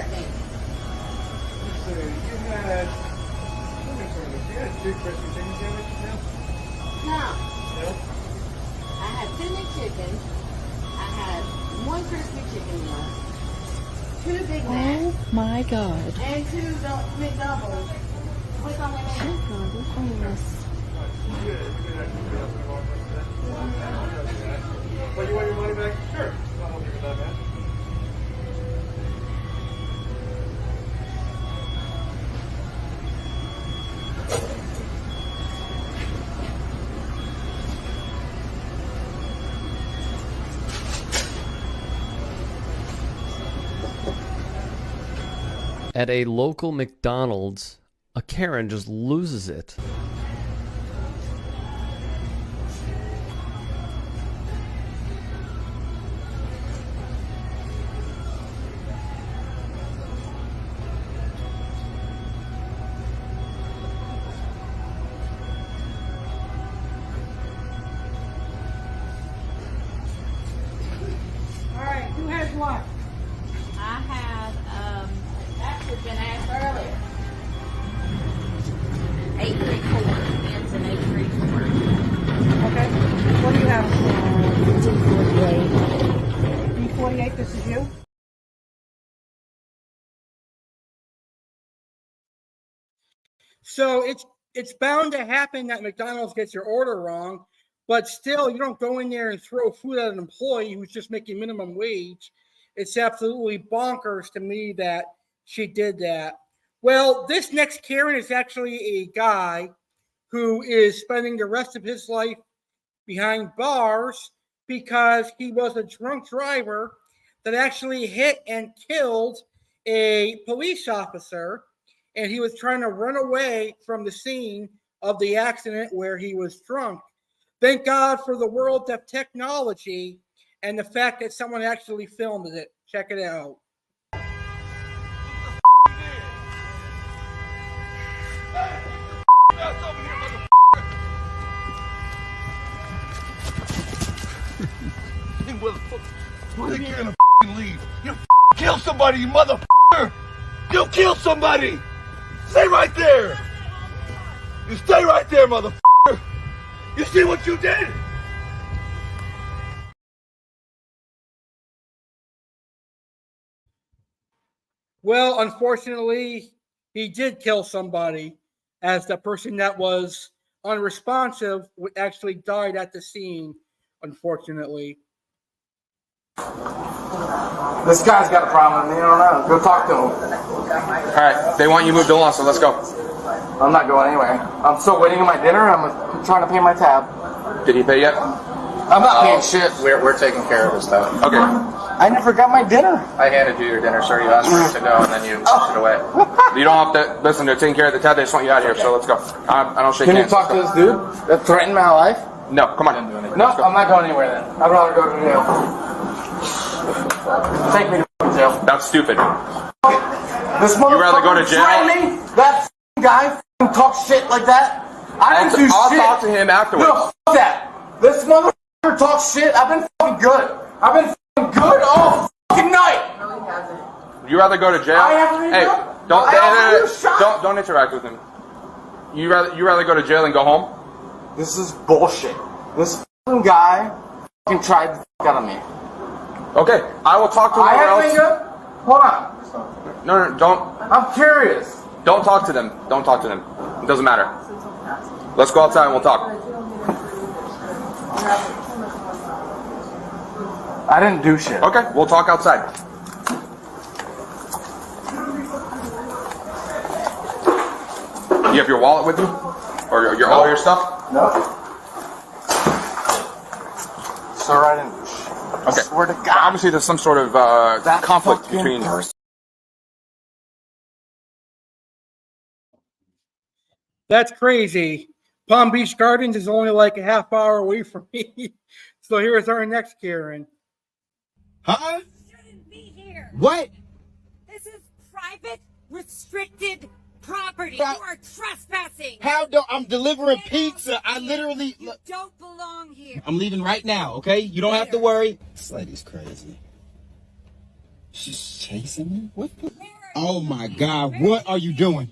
had two crispy chicken sandwiches now? No. I had 2 McChickens. I had 1 crispy chicken meal, 2 Big Macs. Oh my God. And 2 McDoubles. What's on my name? Oh God, look at this. Well, you want your money back? Sure. I'll help you with that, man. At a local McDonald's, a Karen just loses it. All right, who has what? I have, that was been asked earlier. 834. Hanson 834. Okay. What do you have? D48. D48, this is you? So it's bound to happen that McDonald's gets your order wrong, but still you don't go in there and throw food at an employee who's just making minimum wage. It's absolutely bonkers to me that she did that. Well, this next Karen is actually a guy who is spending the rest of his life behind bars because he was a drunk driver that actually hit and killed a police officer, and he was trying to run away from the scene of the accident where he was drunk. Thank God for the world of technology and the fact that someone actually filmed it. Check it out. Take care of the leave. You kill somebody, you motherfucker! You kill somebody! Stay right there! You stay right there, motherfucker! You see what you did? Well, unfortunately, he did kill somebody, as the person that was unresponsive actually died at the scene, unfortunately. This guy's got a problem with me. I don't know. Go talk to him. All right. They want you moved along, so let's go. I'm not going anywhere. I'm still waiting on my dinner. I'm trying to pay my tab. Did he pay yet? I'm not paying shit. We're taking care of this stuff. Okay. I never got my dinner. I handed you your dinner, sir. You asked for it to go, and then you pushed it away. You don't have to listen. They're taking care of the tab. They just want you out of here. So let's go. I don't shake hands. Can you talk to this dude that threatened my life? No. Come on. No, I'm not going anywhere then. I'd rather go to jail. Take me to jail. That's stupid. This motherfucker. You rather go to jail? Me? That guy talks shit like that. I didn't do shit. I'll talk to him afterwards. No, fuck that. This motherfucker talks shit. I've been fucking good. I've been fucking good all fucking night. Would you rather go to jail? I haven't even Don't interact with him. You rather go to jail and go home? This is bullshit. This fucking guy fucking tried the fuck out of me. Okay, I will talk to I whoever haven't else. even. Hold on. No, don't. I'm curious. Don't talk to them. Don't talk to them. It doesn't matter. Let's go outside and we'll talk. I didn't do shit. Okay, we'll talk outside. You have your wallet with you? Or all your stuff? No. Sir, I didn't do shit. Okay. I swear to God. Obviously, there's some sort of conflict between. That's crazy. Palm Beach Gardens is only like a half hour away from me. So here's our next Karen. Huh? Shouldn't be here. What? This is private, restricted property. You are trespassing. How do I'm delivering pizza? I literally. You don't belong here. I'm leaving right now, okay? You don't have to worry. This lady's crazy. She's chasing me? What? Oh my God, what are you doing?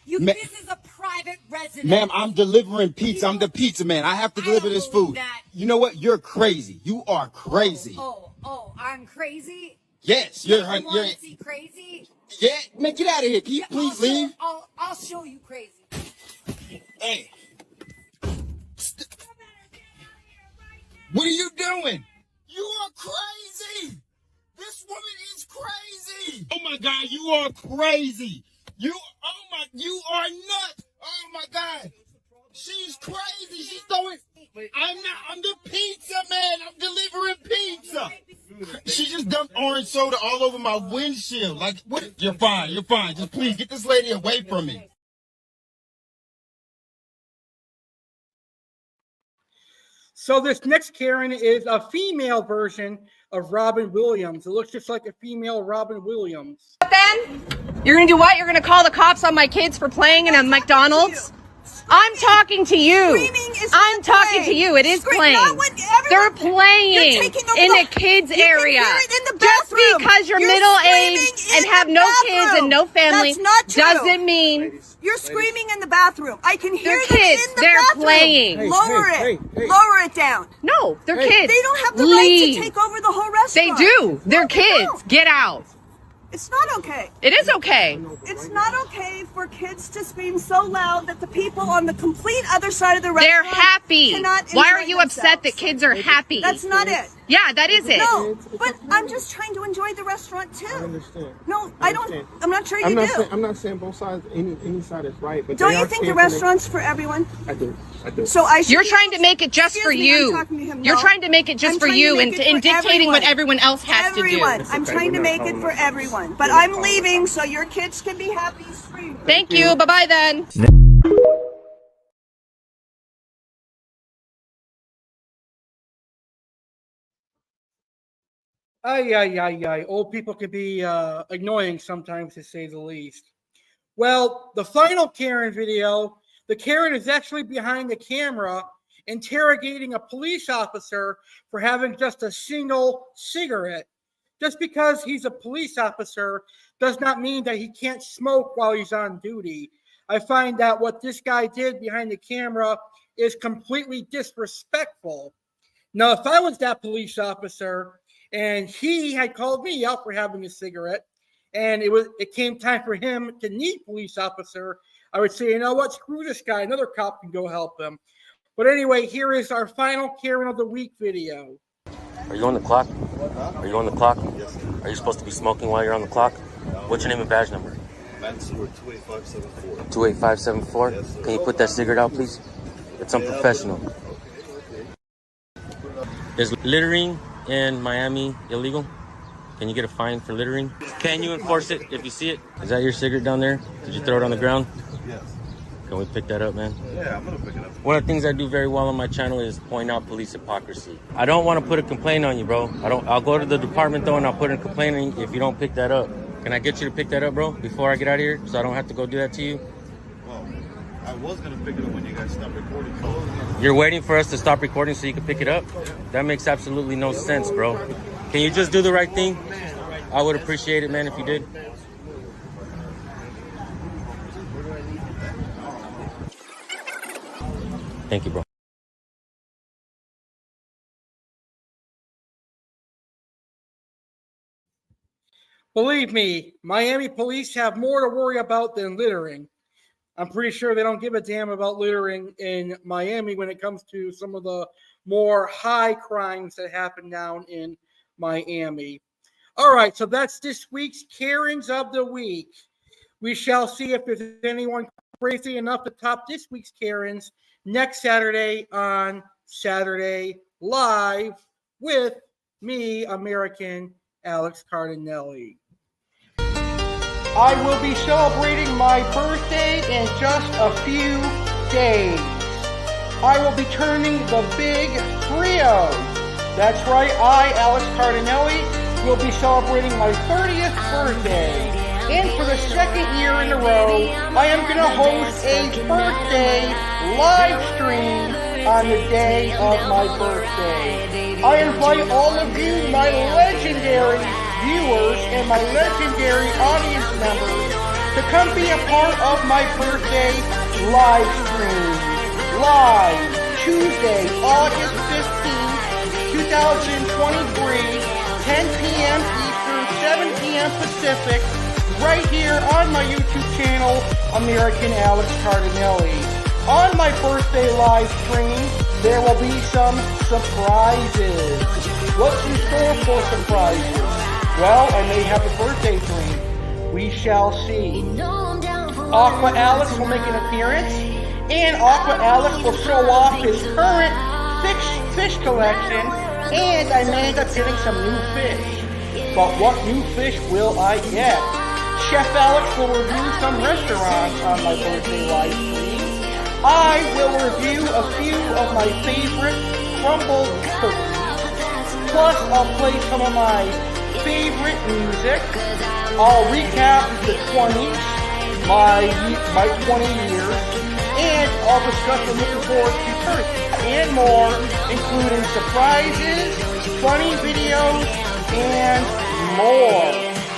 This is a private residence. Ma'am, I'm delivering pizza. I'm the pizza man. I have to deliver this food. You know what? You're crazy. You are crazy. Oh, I'm crazy? Yes, you're Crazy? Yeah, man, get out of here. Can you please leave? I'll show you crazy. Hey. What are you doing? You are crazy. This woman is crazy. Oh my God, you are crazy. You are nuts. Oh my God. She's crazy. She's throwing. I'm the pizza man. I'm delivering pizza. She just dumped orange soda all over my windshield. Like, what? You're fine. You're fine. Just please get this lady away from me. So this next Karen is a female version of Robin Williams. It looks just like a female Robin Williams. Then you're gonna do what? You're gonna call the cops on my kids for playing in a McDonald's? I'm talking to you. I'm talking to you. It is playing. They're playing in a kids area. Just because you're middle-aged and have no kids and no family doesn't mean you're screaming in the bathroom. I can hear they're kids. In the they're bathroom. Playing. Lower it. Lower it down. No, they're kids. They don't have the right to take over the whole restaurant. They do. They're kids. Get out. It's not okay. It is okay. It's not okay for kids to scream so loud that the people on the complete other side of the restaurant they're happy. Why are you upset that kids are happy? That's not it. Yeah, that is it. No, but I'm just trying to enjoy the restaurant too. I understand. No, I don't. I'm not sure you do. I'm not saying both sides. Any side is right, but don't you think the restaurant's for everyone? I do. So you're trying to make it just for you. You're trying to make it just for you and dictating what everyone else has to do. I'm trying to make it for everyone, but I'm leaving so your kids can be happy. Scream. Thank you. Bye bye then. Old people can be annoying sometimes, to say the least. Well, the final Karen video, the Karen is actually behind the camera interrogating a police officer for having just a single cigarette. Just because he's a police officer does not mean that he can't smoke while he's on duty. I find that what this guy did behind the camera is completely disrespectful. Now, if I was that police officer and he had called me out for having a cigarette, and it came time for him to need police officer, I would say, you know what, screw this guy. Another cop can go help him. But anyway, here is our final Karen of the Week video. Are you on the clock? Are you on the clock? Yes. Are you supposed to be smoking while you're on the clock? What's your name and badge number? Badge number 28574. 28574? Yes, Can you put that cigarette out, please? It's unprofessional. Is littering in Miami illegal? Can you get a fine for littering? Can you enforce it if you see it? Is that your cigarette down there? Did you throw it on the ground? Yes. Can we pick that up, man? Yeah, I'm gonna pick it up. One of the things I do very well on my channel is point out police hypocrisy. I don't want to put a complaint on you, bro. I'll go to the department though and I'll put a complaint on you if you don't pick that up. Can I get you to pick that up, bro, before I get out of here so I don't have to go do that to you? Well, I was gonna pick it up when you guys stopped recording. So You're waiting for us to stop recording so you can pick it up? That makes absolutely no sense, bro. Can you just do the right thing? I would appreciate it, man, if you did. Thank you, bro. Believe me, Miami police have more to worry about than littering. I'm pretty sure they don't give a damn about littering in Miami when it comes to some of the more high crimes that happen down in Miami. All right, so that's this week's Karens of the Week. We shall see if there's anyone crazy enough to top this week's Karens next Saturday on Saturday Live with me, American Alex Cardinale. I will be celebrating my birthday in just a few days. I will be turning the big 30. That's right, I, Alex Cardinale, will be celebrating my 30th birthday. And for the second year in a row, I am going to host a birthday live stream on the day of my birthday. I invite all of you, my legendary viewers and my legendary audience members, to come be a part of my birthday live stream. Live, Tuesday, August 15th, 2023, 10 p.m. Eastern, 7 p.m. Pacific, right here on my YouTube channel, American Alex Cardinale. On my birthday live stream, there will be some surprises. What's in store for surprises? Well, I may have a birthday dream. We shall see. Aqua Alex will make an appearance, and Aqua Alex will show off his current fish collection, and I may end up getting some new fish. But what new fish will I get? Chef Alex will review some restaurants on my birthday live stream. I will review a few of my favorite crumbled cookies. Plus, I'll play some of my favorite music. I'll recap the 20s, my 20 years, and I'll discuss what I'm looking forward to first, and more, including surprises, funny videos, and more.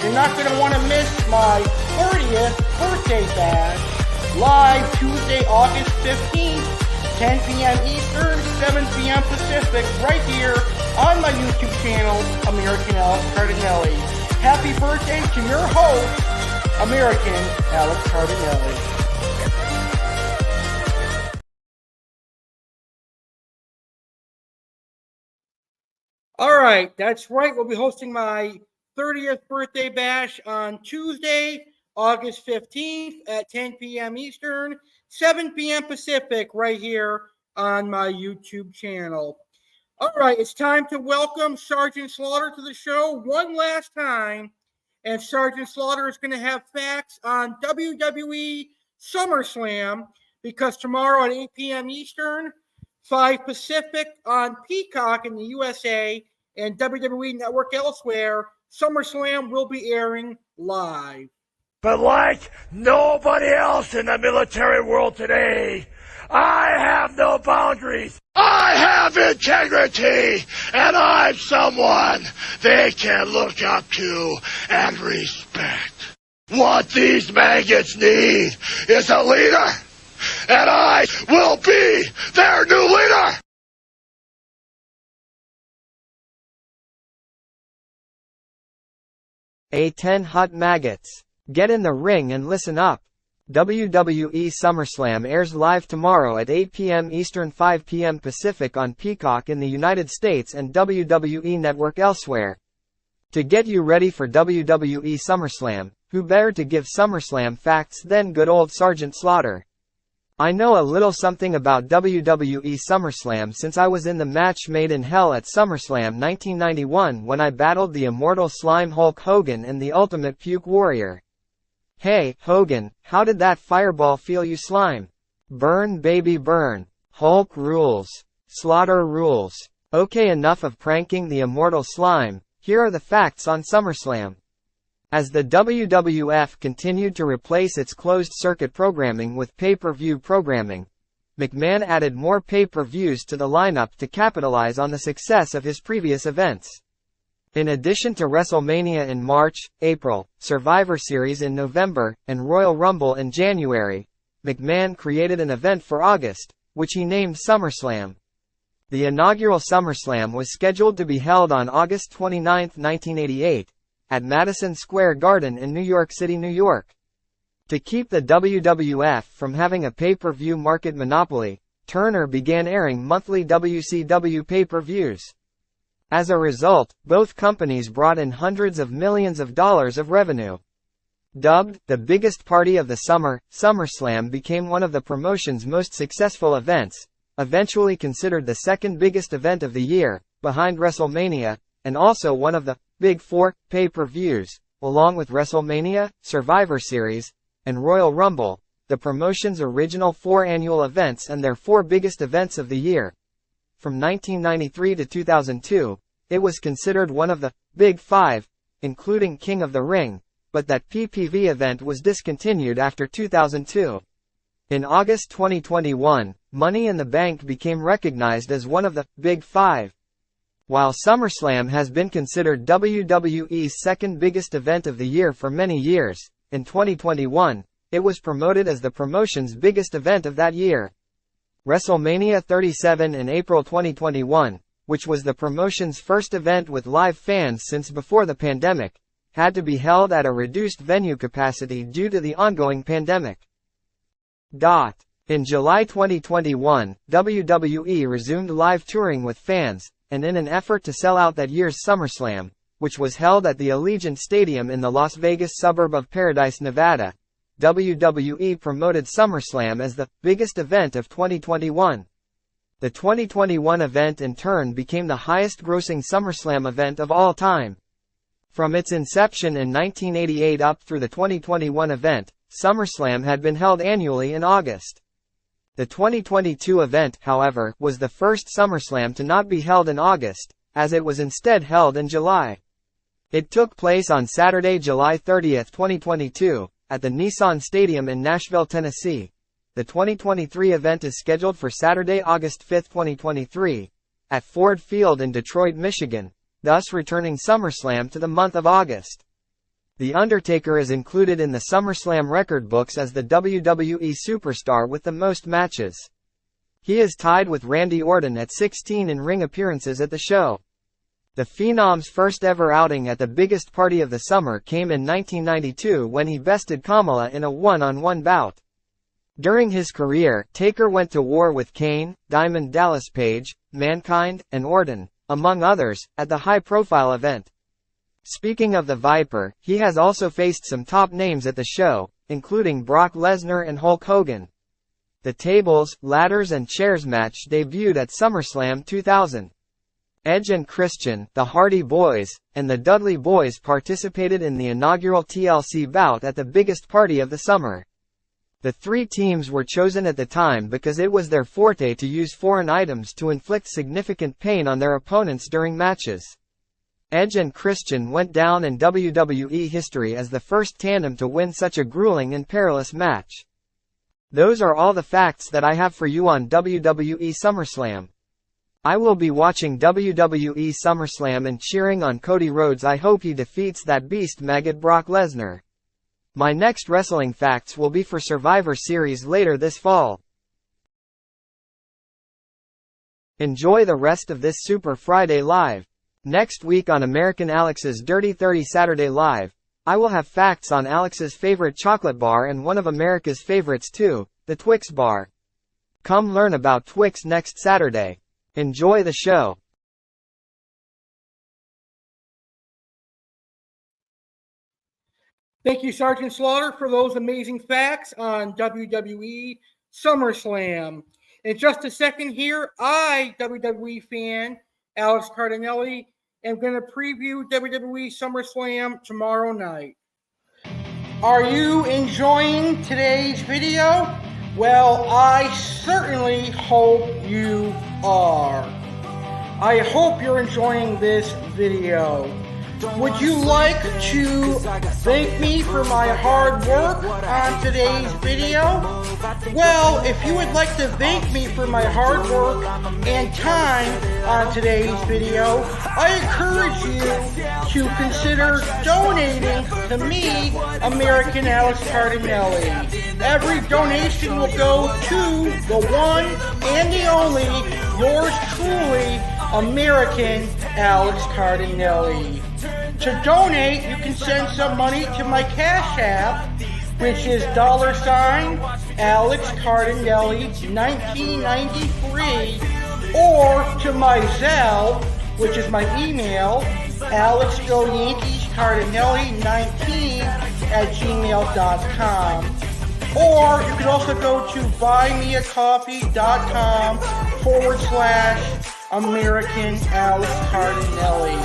You're not going to want to miss my 30th birthday bash, live Tuesday, August 15th, 10 p.m. Eastern, 7 p.m. Pacific, right here on my YouTube channel, American Alex Cardinale. Happy birthday to your host, American Alex Cardinale. All right, that's right. We'll be hosting my 30th birthday bash on Tuesday, August 15th at 10 p.m. Eastern, 7 p.m. Pacific, right here on my YouTube channel. All right, it's time to welcome Sergeant Slaughter to the show one last time. And Sergeant Slaughter is going to have facts on WWE SummerSlam, because tomorrow at 8 p.m. Eastern, 5 Pacific on Peacock in the USA and WWE Network elsewhere, SummerSlam will be airing live. But like nobody else in the military world today, I have no boundaries. I have integrity, and I'm someone they can look up to and respect. What these maggots need is a leader, and I will be their new leader. A10 hot maggots. Get in the ring and listen up. WWE SummerSlam airs live tomorrow at 8 p.m. Eastern, 5 p.m. Pacific on Peacock in the United States and WWE Network elsewhere. To get you ready for WWE SummerSlam, who better to give SummerSlam facts than good old Sergeant Slaughter? I know a little something about WWE SummerSlam since I was in the match made in hell at SummerSlam 1991 when I battled the immortal slime Hulk Hogan and the Ultimate Puke Warrior. Hey, Hogan, how did that fireball feel, you slime? Burn, baby, burn. Hulk rules. Slaughter rules. Okay, enough of pranking the immortal slime. Here are the facts on SummerSlam. As the WWF continued to replace its closed-circuit programming with pay-per-view programming, McMahon added more pay-per-views to the lineup to capitalize on the success of his previous events. In addition to WrestleMania in March, April, Survivor Series in November, and Royal Rumble in January, McMahon created an event for August, which he named SummerSlam. The inaugural SummerSlam was scheduled to be held on August 29, 1988, at Madison Square Garden in New York City, New York. To keep the WWF from having a pay-per-view market monopoly, Turner began airing monthly WCW pay-per-views. As a result, both companies brought in hundreds of millions of dollars of revenue. Dubbed the biggest party of the summer, SummerSlam became one of the promotion's most successful events, eventually considered the second biggest event of the year, behind WrestleMania, and also one of the Big Four pay-per-views, along with WrestleMania, Survivor Series, and Royal Rumble, the promotion's original 4 annual events and their 4 biggest events of the year. From 1993 to 2002, it was considered one of the Big Five, including King of the Ring, but that PPV event was discontinued after 2002. In August 2021, Money in the Bank became recognized as one of the Big Five. While SummerSlam has been considered WWE's second biggest event of the year for many years, in 2021, it was promoted as the promotion's biggest event of that year. WrestleMania 37 in April 2021, which was the promotion's first event with live fans since before the pandemic, had to be held at a reduced venue capacity due to the ongoing pandemic. In July 2021, WWE resumed live touring with fans, and in an effort to sell out that year's SummerSlam, which was held at the Allegiant Stadium in the Las Vegas suburb of Paradise, Nevada, WWE promoted SummerSlam as the biggest event of 2021. The 2021 event in turn became the highest-grossing SummerSlam event of all time. From its inception in 1988 up through the 2021 event, SummerSlam had been held annually in August. The 2022 event, however, was the first SummerSlam to not be held in August, as it was instead held in July. It took place on Saturday, July 30, 2022, at the Nissan Stadium in Nashville, Tennessee. The 2023 event is scheduled for Saturday, August 5, 2023, at Ford Field in Detroit, Michigan, thus returning SummerSlam to the month of August. The Undertaker is included in the SummerSlam record books as the WWE superstar with the most matches. He is tied with Randy Orton at 16 in-ring appearances at the show. The Phenom's first ever outing at the biggest party of the summer came in 1992 when he bested Kamala in a one-on-one bout. During his career, Taker went to war with Kane, Diamond Dallas Page, Mankind, and Orton, among others, at the high-profile event. Speaking of the Viper, he has also faced some top names at the show, including Brock Lesnar and Hulk Hogan. The tables, ladders and chairs match debuted at SummerSlam 2000. Edge and Christian, the Hardy Boys, and the Dudley Boys participated in the inaugural TLC bout at the biggest party of the summer. The 3 teams were chosen at the time because it was their forte to use foreign items to inflict significant pain on their opponents during matches. Edge and Christian went down in WWE history as the first tandem to win such a grueling and perilous match. Those are all the facts that I have for you on WWE SummerSlam. I will be watching WWE SummerSlam and cheering on Cody Rhodes. I hope he defeats that beast maggot Brock Lesnar. My next wrestling facts will be for Survivor Series later this fall. Enjoy the rest of this Super Friday Live. Next week on American Alex's Dirty 30 Saturday Live, I will have facts on Alex's favorite chocolate bar and one of America's favorites too, the Twix bar. Come learn about Twix next Saturday. Enjoy the show. Thank you, Sergeant Slaughter, for those amazing facts on WWE SummerSlam. In just a second here, WWE Fan Alex Cardinale am going to preview WWE SummerSlam tomorrow night. Are you enjoying today's video? Well, I certainly hope you are. I hope you're enjoying this video. Would you like to thank me for my hard work on today's video? Well, if you would like to thank me for my hard work and time on today's video, I encourage you to consider donating to me, American Alex Cardinale. Every donation will go to the one and the only, yours truly, American Alex Cardinale. To donate, you can send some money to my Cash App, which is $Alex Cardinale 1993, or to my Zelle, which is my email, AlexGoYankeesCardinale19@gmail.com. Or you can also go to buymeacoffee.com/American Alex Cardinale.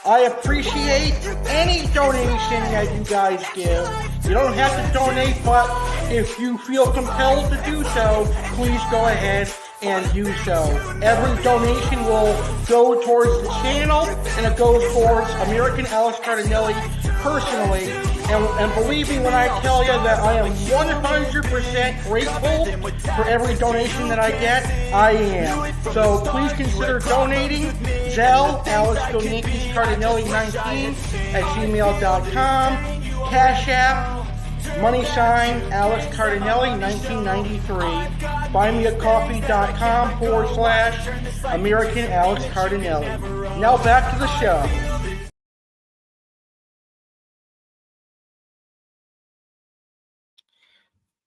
I appreciate any donation that you guys give. You don't have to donate, but if you feel compelled to do so, please go ahead and do so. Every donation will go towards the channel, and it goes towards American Alex Cardinale personally. And believe me when I tell you that I am 100% grateful for every donation that I get. I am. So please consider donating. Zelle, AlexGoYankeesCardinale19@gmail.com. Cash App, $Alex Cardinale 1993. buymeacoffee.com/American Alex Cardinale. Now back to the show.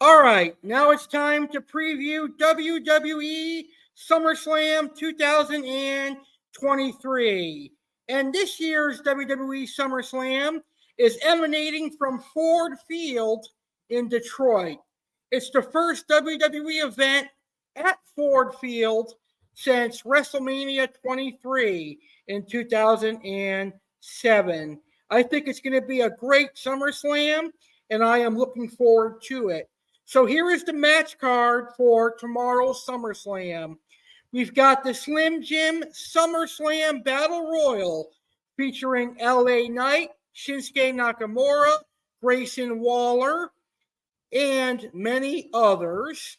All right, now it's time to preview WWE SummerSlam 2023. And this year's WWE SummerSlam is emanating from Ford Field in Detroit. It's the first WWE event at Ford Field since WrestleMania 23 in 2007. I think it's going to be a great SummerSlam, and I am looking forward to it. So here is the match card for tomorrow's SummerSlam. We've got the Slim Jim SummerSlam Battle Royal featuring LA Knight, Shinsuke Nakamura, Grayson Waller, and many others.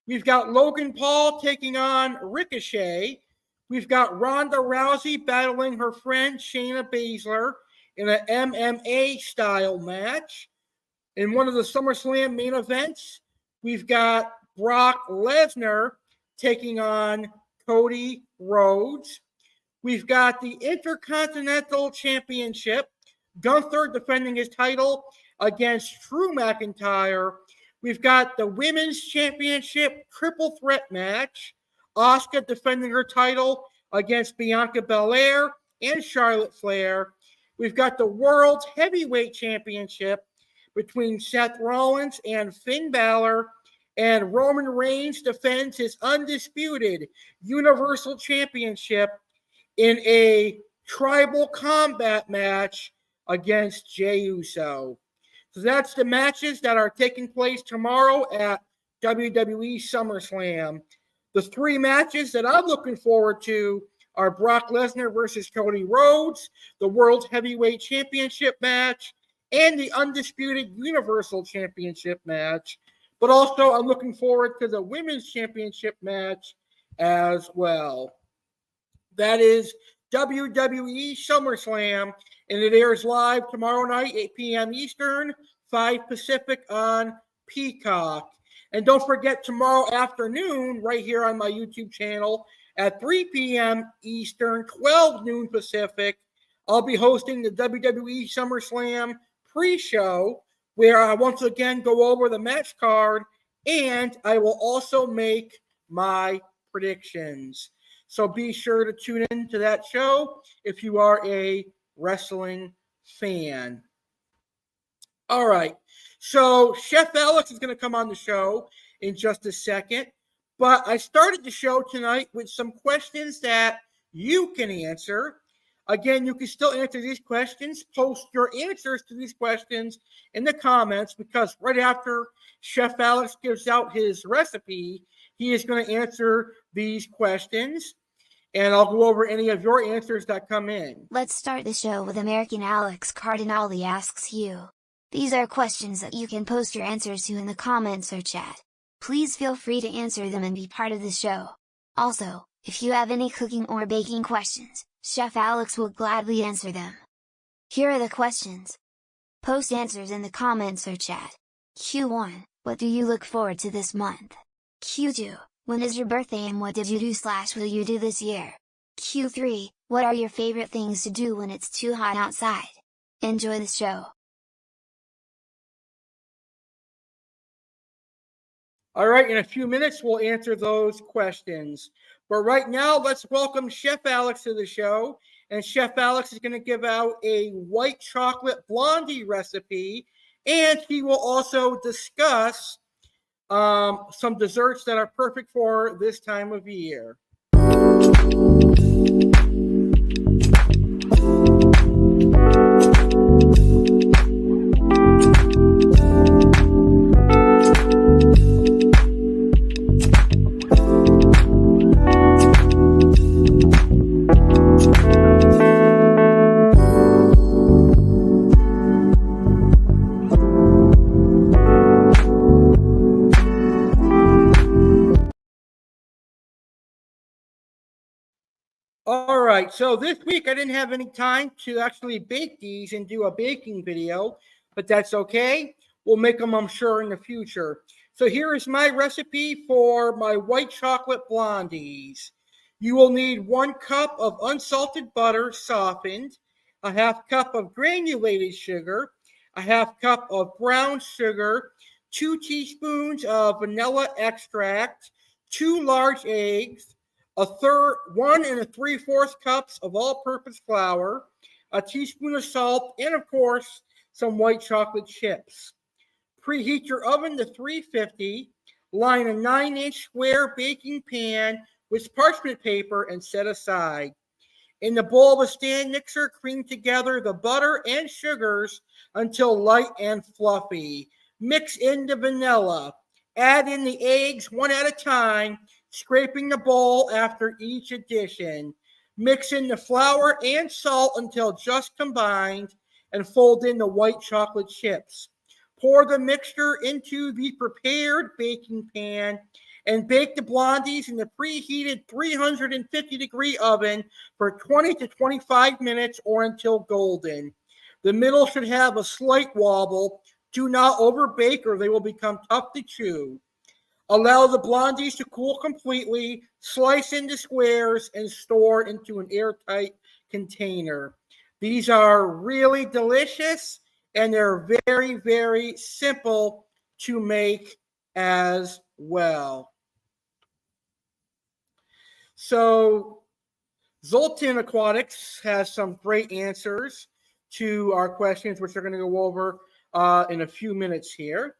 We've got Logan Paul taking on Ricochet. We've got Ronda Rousey battling her friend Shayna Baszler in an MMA-style match. In one of the SummerSlam main events, we've got Brock Lesnar taking on Cody Rhodes. We've got the Intercontinental Championship, Gunther defending his title against Drew McIntyre. We've got the Women's Championship Triple Threat match, Asuka defending her title against Bianca Belair and Charlotte Flair. We've got the World Heavyweight Championship between Seth Rollins and Finn Balor, and Roman Reigns defends his undisputed Universal Championship in a tribal combat match against Jey Uso. So that's the matches that are taking place tomorrow at WWE SummerSlam. The three matches that I'm looking forward to are Brock Lesnar versus Cody Rhodes, the World Heavyweight Championship match, and the Undisputed Universal Championship match. But also, I'm looking forward to the Women's Championship match as well. That is WWE SummerSlam, and it airs live tomorrow night, 8 p.m. Eastern, 5 Pacific on Peacock. And don't forget, tomorrow afternoon, right here on my YouTube channel, at 3 p.m. Eastern, 12 noon Pacific, I'll be hosting the WWE SummerSlam pre-show, where I once again go over the match card, and I will also make my predictions. So be sure to tune in to that show if you are a wrestling fan. All right, so Chef Alex is going to come on the show in just a second, but I started the show tonight with some questions that you can answer. Again, you can still answer these questions. Post your answers to these questions in the comments, because right after Chef Alex gives out his recipe, he is going to answer these questions. and I'll go over any of your answers that come in. Let's start the show with American Alex Cardinale asks you. These are questions that you can post your answers to in the comments or chat. Please feel free to answer them and be part of the show. Also, if you have any cooking or baking questions, Chef Alex will gladly answer them. Here are the questions. Post answers in the comments or chat. Q1, what do you look forward to this month? Q2, when is your birthday and what did you do/will you do this year? Q3, what are your favorite things to do when it's too hot outside? Enjoy the show. All right, in a few minutes, we'll answer those questions. But right now, let's welcome Chef Alex to the show. And Chef Alex is going to give out a white chocolate blondie recipe. And he will also discuss some desserts that are perfect for this time of year. All right, so this week I didn't have any time to actually bake these and do a baking video, but that's okay. We'll make them, I'm sure, in the future. So here is my recipe for my white chocolate blondies. You will need 1 cup of unsalted butter softened, a half cup of granulated sugar, a half cup of brown sugar, 2 teaspoons of vanilla extract, 2 large eggs, 1 3/4 cups of all-purpose flour, a teaspoon of salt, and of course, some white chocolate chips. Preheat your oven to 350, line a 9-inch square baking pan with parchment paper and set aside. In the bowl of a stand mixer, cream together the butter and sugars until light and fluffy. Mix in the vanilla. Add in the eggs one at a time, scraping the bowl after each addition. Mix in the flour and salt until just combined and fold in the white chocolate chips. Pour the mixture into the prepared baking pan and bake the blondies in the preheated 350-degree oven for 20 to 25 minutes or until golden. The middle should have a slight wobble. Do not overbake or they will become tough to chew. Allow the blondies to cool completely, slice into squares, and store into an airtight container. These are really delicious, and they're very, very simple to make as well. So, Zoltan Aquatics has some great answers to our questions, which we're going to go over in a few minutes here.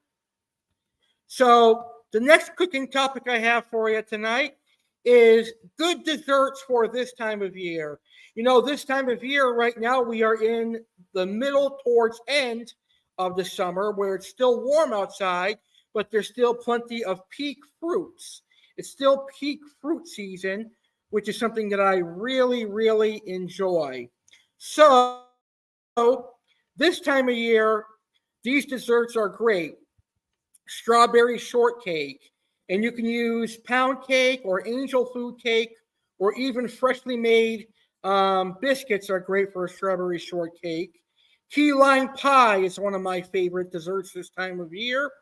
So, the next cooking topic I have for you tonight is good desserts for this time of year. You know, this time of year right now, we are in the middle towards end of the summer where it's still warm outside, but there's still plenty of peak fruits. It's still peak fruit season, which is something that I really, really enjoy. So this time of year, these desserts are great. Strawberry shortcake, and you can use pound cake or angel food cake or even freshly made biscuits are great for a strawberry shortcake. Key lime pie is one of my favorite desserts this time of year.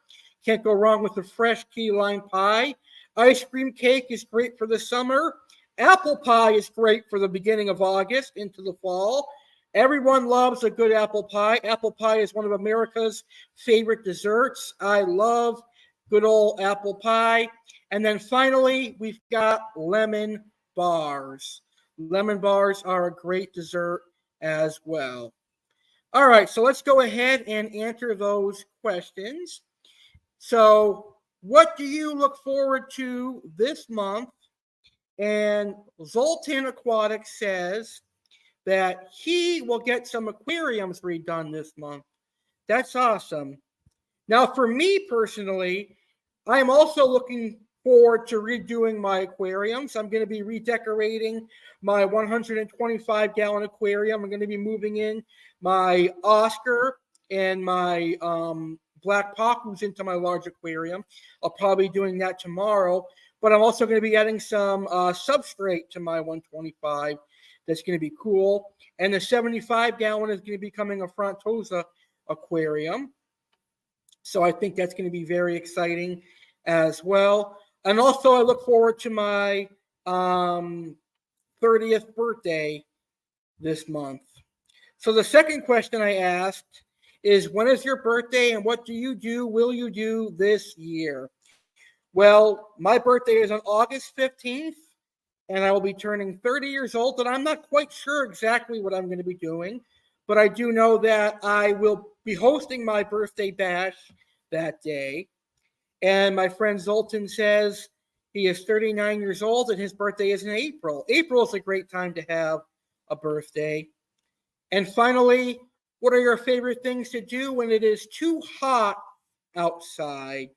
Can't go wrong with a fresh key lime pie. Ice cream cake is great for the summer. Apple pie is great for the beginning of August into the fall. Everyone loves a good apple pie. Apple pie is one of America's favorite desserts. I love good old apple pie. And then finally, we've got lemon bars. Lemon bars are a great dessert as well. All right, so let's go ahead and answer those questions. So what do you look forward to this month? And Zoltan Aquatics says that he will get some aquariums redone this month. That's awesome. Now, for me personally, I'm also looking forward to redoing my aquariums. I'm going to be redecorating my 125-gallon aquarium. I'm going to be moving in my Oscar and my Black Pacus into my large aquarium. I'll probably be doing that tomorrow. But I'm also going to be adding some substrate to my 125. That's going to be cool. And the 75-gallon is going to be becoming a Frontosa aquarium. So I think that's going to be very exciting as well. And also I look forward to my 30th birthday this month. So the second question I asked is, when is your birthday and what will you do this year? Well, my birthday is on August 15th, and I will be turning 30 years old, and I'm not quite sure exactly what I'm going to be doing, but I do know that I will be hosting my birthday bash that day. And my friend Zoltan says he is 39 years old, and his birthday is in April. April is a great time to have a birthday. And finally, what are your favorite things to do when it is too hot outside?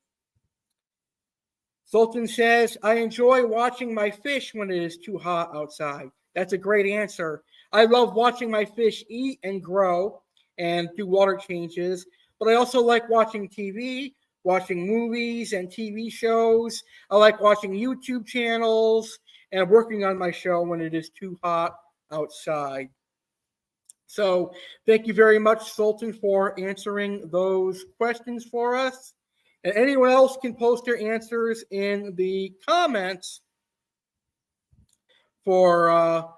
Zoltan says, I enjoy watching my fish when it is too hot outside. That's a great answer. I love watching my fish eat and grow and do water changes, but I also like watching TV, watching movies and TV shows. I like watching YouTube channels and working on my show when it is too hot outside. So thank you very much, Zoltan, for answering those questions for us. And anyone else can post their answers in the comments for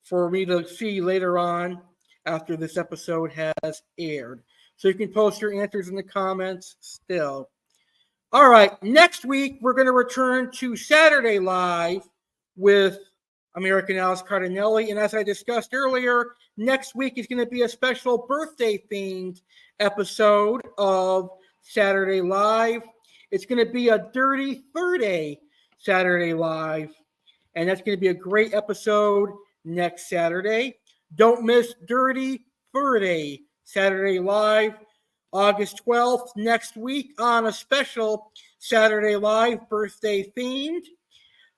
me to see later on after this episode has aired. So you can post your answers in the comments still. All right, next week we're going to return to Saturday Live with American Alex Cardinale. And as I discussed earlier, next week is going to be a special birthday-themed episode of Saturday Live. It's going to be a Dirty 30 Saturday Live. And that's going to be a great episode next Saturday. Don't miss Dirty 30 Saturday Live, August 12th, next week on a special Saturday Live birthday themed.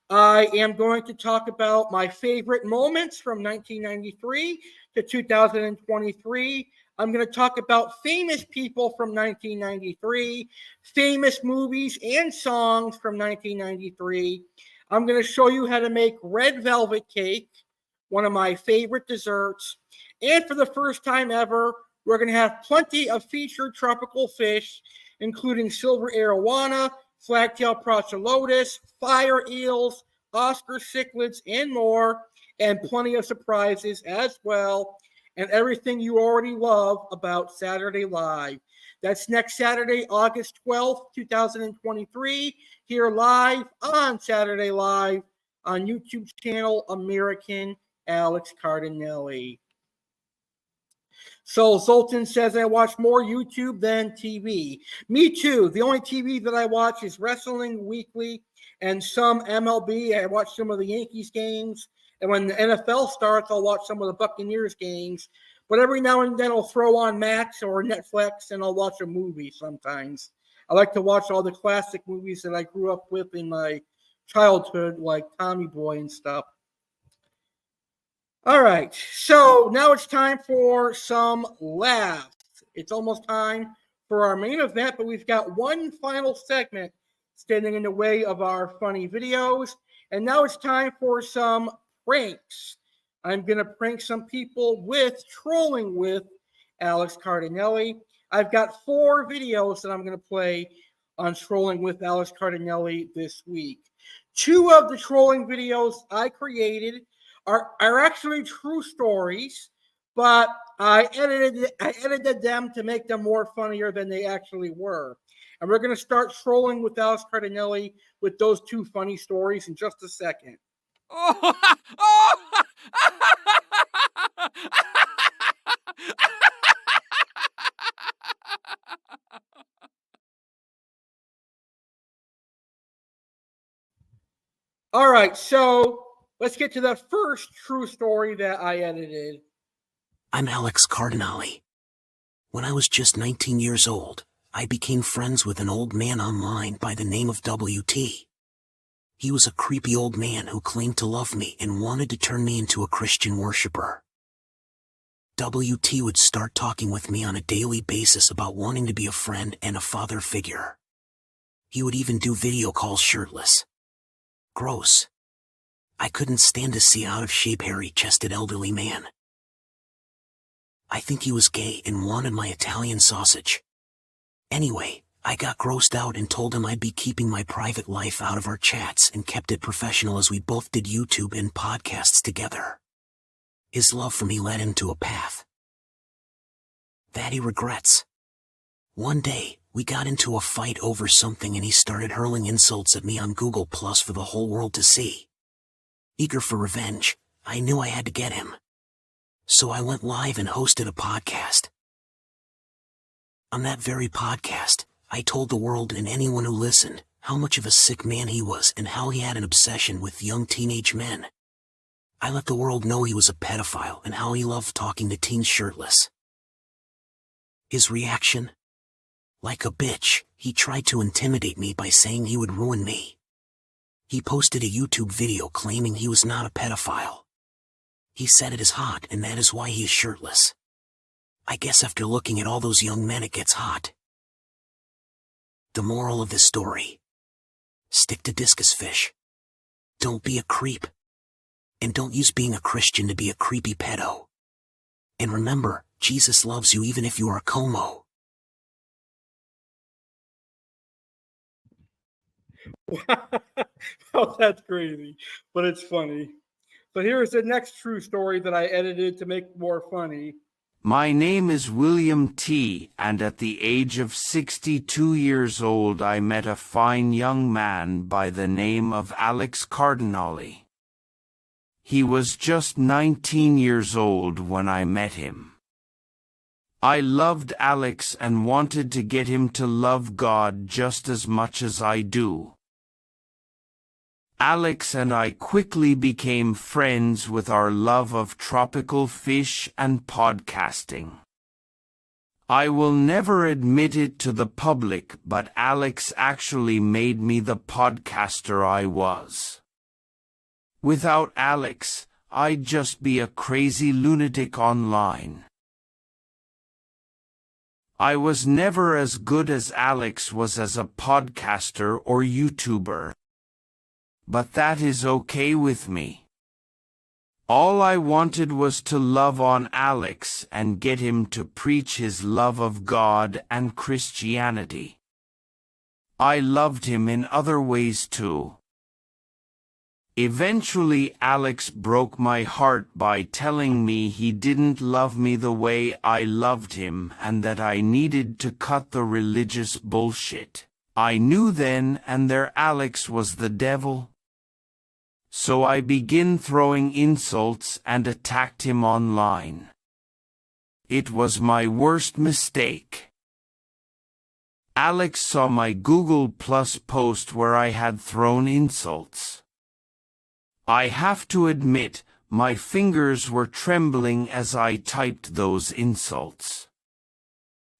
I am going to talk about my favorite moments from 1993 to 2023. I'm going to talk about famous people from 1993, famous movies and songs from 1993. I'm going to show you how to make red velvet cake, one of my favorite desserts. And for the first time ever, we're going to have plenty of featured tropical fish, including silver arowana, flagtail procelotus, fire eels, Oscar cichlids, and more, and plenty of surprises as well, and everything you already love about Saturday Live. That's next Saturday, August 12th, 2023, here live on Saturday Live on YouTube channel American Alex Cardinale. So Zoltan says I watch more YouTube than TV. Me too. The only TV that I watch is Wrestling Weekly and some MLB. I watch some of the Yankees games. And when the NFL starts, I'll watch some of the Buccaneers games. But every now and then I'll throw on Max or Netflix and I'll watch a movie sometimes. I like to watch all the classic movies that I grew up with in my childhood, like Tommy Boy and stuff. All right, so now it's time for some laughs. It's almost time for our main event, but we've got one final segment standing in the way of our funny videos. And now it's time for some pranks. I'm going to prank some people with Trolling with Alex Cardinale. I've got 4 videos that I'm going to play on Trolling with Alex Cardinale this week. 2 of the trolling videos I created are actually true stories, but I edited them to make them more funnier than they actually were. And we're going to start Trolling with Alex Cardinale with those 2 funny stories in just a second. All right, so let's get to the first true story that I edited. I'm Alex Cardinale. When I was just 19 years old, I became friends with an old man online by the name of WT. He was a creepy old man who claimed to love me and wanted to turn me into a Christian worshiper. WT would start talking with me on a daily basis about wanting to be a friend and a father figure. He would even do video calls shirtless. Gross. I couldn't stand to see out-of-shape, hairy-chested elderly man. I think he was gay and wanted my Italian sausage. Anyway, I got grossed out and told him I'd be keeping my private life out of our chats and kept it professional as we both did YouTube and podcasts together. His love for me led him to a path that he regrets. One day, we got into a fight over something and he started hurling insults at me on Google Plus for the whole world to see. Eager for revenge, I knew I had to get him. So I went live and hosted a podcast. On that very podcast, I told the world and anyone who listened how much of a sick man he was and how he had an obsession with young teenage men. I let the world know he was a pedophile and how he loved talking to teens shirtless. His reaction? Like a bitch, he tried to intimidate me by saying he would ruin me. He posted a YouTube video claiming he was not a pedophile. He said it is hot and that is why he is shirtless. I guess after looking at all those young men it gets hot. The moral of this story: stick to discus fish. Don't be a creep. And don't use being a Christian to be a creepy pedo. And remember, Jesus loves you even if you are a como. Oh, that's crazy, but it's funny. So here is the next true story that I edited to make more funny. My name is William T., and at the age of 62 years old I met a fine young man by the name of Alex Cardinale. He was just 19 years old when I met him. I loved Alex and wanted to get him to love God just as much as I do. Alex and I quickly became friends with our love of tropical fish and podcasting. I will never admit it to the public, but Alex actually made me the podcaster I was. Without Alex, I'd just be a crazy lunatic online. I was never as good as Alex was as a podcaster or YouTuber. But that is okay with me. All I wanted was to love on Alex and get him to preach his love of God and Christianity. I loved him in other ways too. Eventually Alex broke my heart by telling me he didn't love me the way I loved him and that I needed to cut the religious bullshit. I knew then and there Alex was the devil. So I began throwing insults and attacked him online. It was my worst mistake. Alex saw my Google Plus post where I had thrown insults. I have to admit, my fingers were trembling as I typed those insults.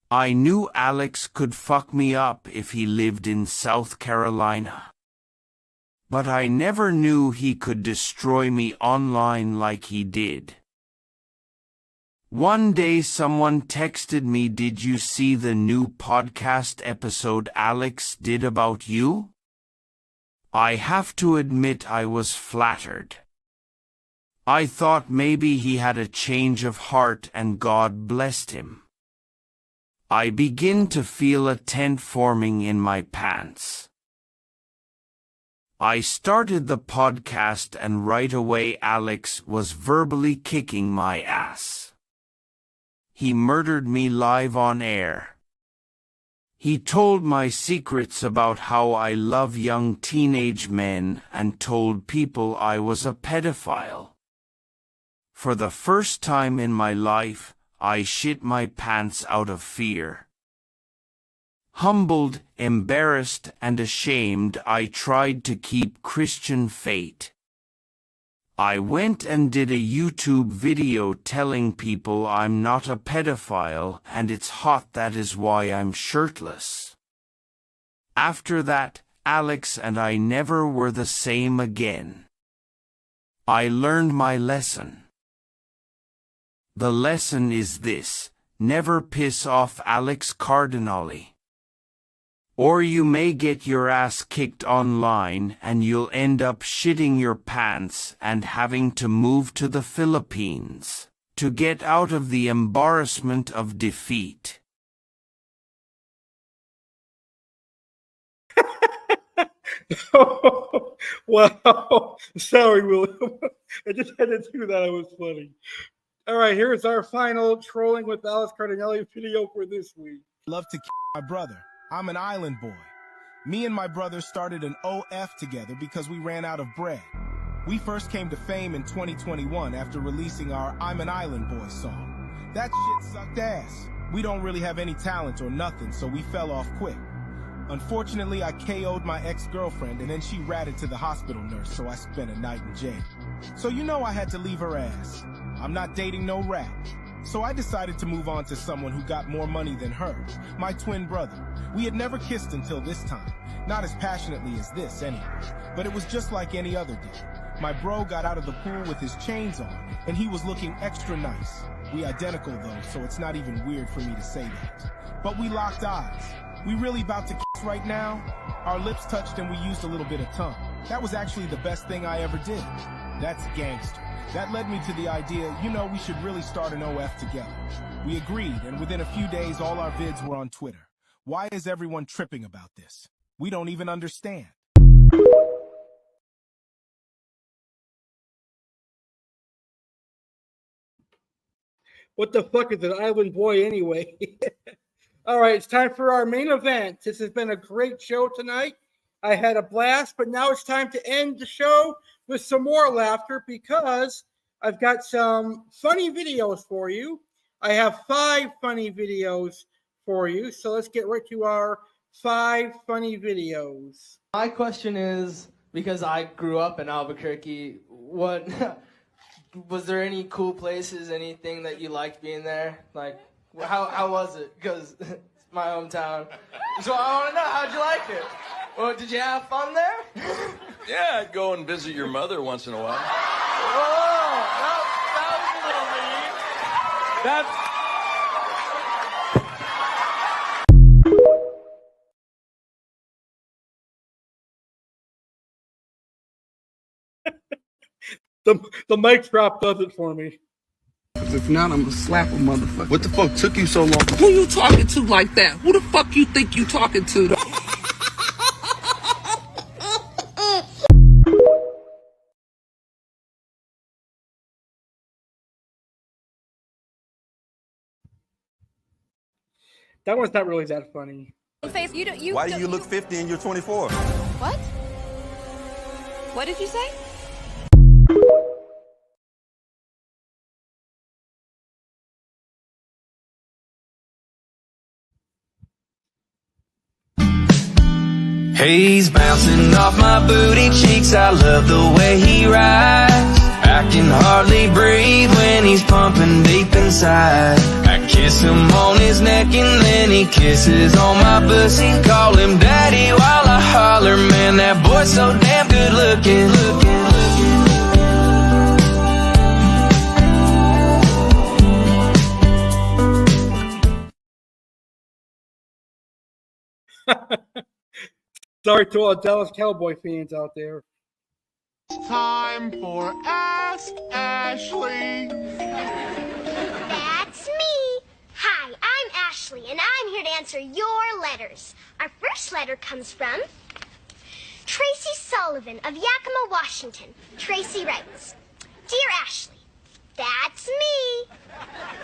I knew Alex could fuck me up if he lived in South Carolina. But I never knew he could destroy me online like he did. One day someone texted me, "Did you see the new podcast episode Alex did about you?" I have to admit I was flattered. I thought maybe he had a change of heart and God blessed him. I begin to feel a tent forming in my pants. I started the podcast and right away Alex was verbally kicking my ass. He murdered me live on air. He told my secrets about how I love young teenage men and told people I was a pedophile. For the first time in my life, I shit my pants out of fear. Humbled, embarrassed, and ashamed, I tried to keep Christian faith. I went and did a YouTube video telling people I'm not a pedophile and it's hot, that is why I'm shirtless. After that, Alex and I never were the same again. I learned my lesson. The lesson is this: never piss off Alex Cardinale. Or you may get your ass kicked online and you'll end up shitting your pants and having to move to the Philippines to get out of the embarrassment of defeat. Wow. Sorry, William. I just had to do that. It was funny. All right, here's our final Trolling with Alex Cardinale video for this week. Love to my brother. I'm an island boy. Me and my brother started an OF together because we ran out of bread. We first came to fame in 2021 after releasing our I'm an Island Boy song. That shit sucked ass. We don't really have any talent or nothing, so we fell off quick. Unfortunately, I KO'd my ex-girlfriend and then she ratted to the hospital nurse, so I spent a night in jail. So you know I had to leave her ass. I'm not dating no rat. So I decided to move on to someone who got more money than her, my twin brother. We had never kissed until this time. Not as passionately as this, anyway. But it was just like any other day. My bro got out of the pool with his chains on, and he was looking extra nice. We identical though, so it's not even weird for me to say that. But we locked eyes. We really about to kiss right now? Our lips touched and we used a little bit of tongue. That was actually the best thing I ever did. That's gangster. That led me to the idea, you know, we should really start an OF together. We agreed, and within a few days, all our vids were on Twitter. Why is everyone tripping about this? We don't even understand. What the fuck is an island boy anyway? All right, it's time for our main event. This has been a great show tonight. I had a blast, but now it's time to end the show with some more laughter because I've got some funny videos for you. I have 5 funny videos for you, so let's get right to our 5 funny videos. My question is, because I grew up in Albuquerque, what was there any cool places, anything that you liked being there? Like, how was it? Because it's my hometown. So I want to know, how'd you like it? Well, did you have fun there? Yeah, I'd go and visit your mother once in a while. Oh, that was a little mean. That's... The mic drop does it for me. If not, I'm gonna slap a motherfucker. What the fuck took you so long? Who you talking to like that? Who the fuck you think you talking to? That one's not really that funny. Why do you look 50 and you're 24? What? What did you say? He's bouncing off my booty cheeks, I love the way he rides. I can hardly breathe when he's pumping deep inside. I kiss him on his neck and then he kisses on my pussy. Call him daddy while I holler, man, that boy's so damn good looking. Sorry to all Dallas Cowboy fans out there. Time for Ask Ashley. That's me. Hi, I'm Ashley, and I'm here to answer your letters. Our first letter comes from Tracy Sullivan of Yakima, Washington. Tracy writes, Dear Ashley, that's me.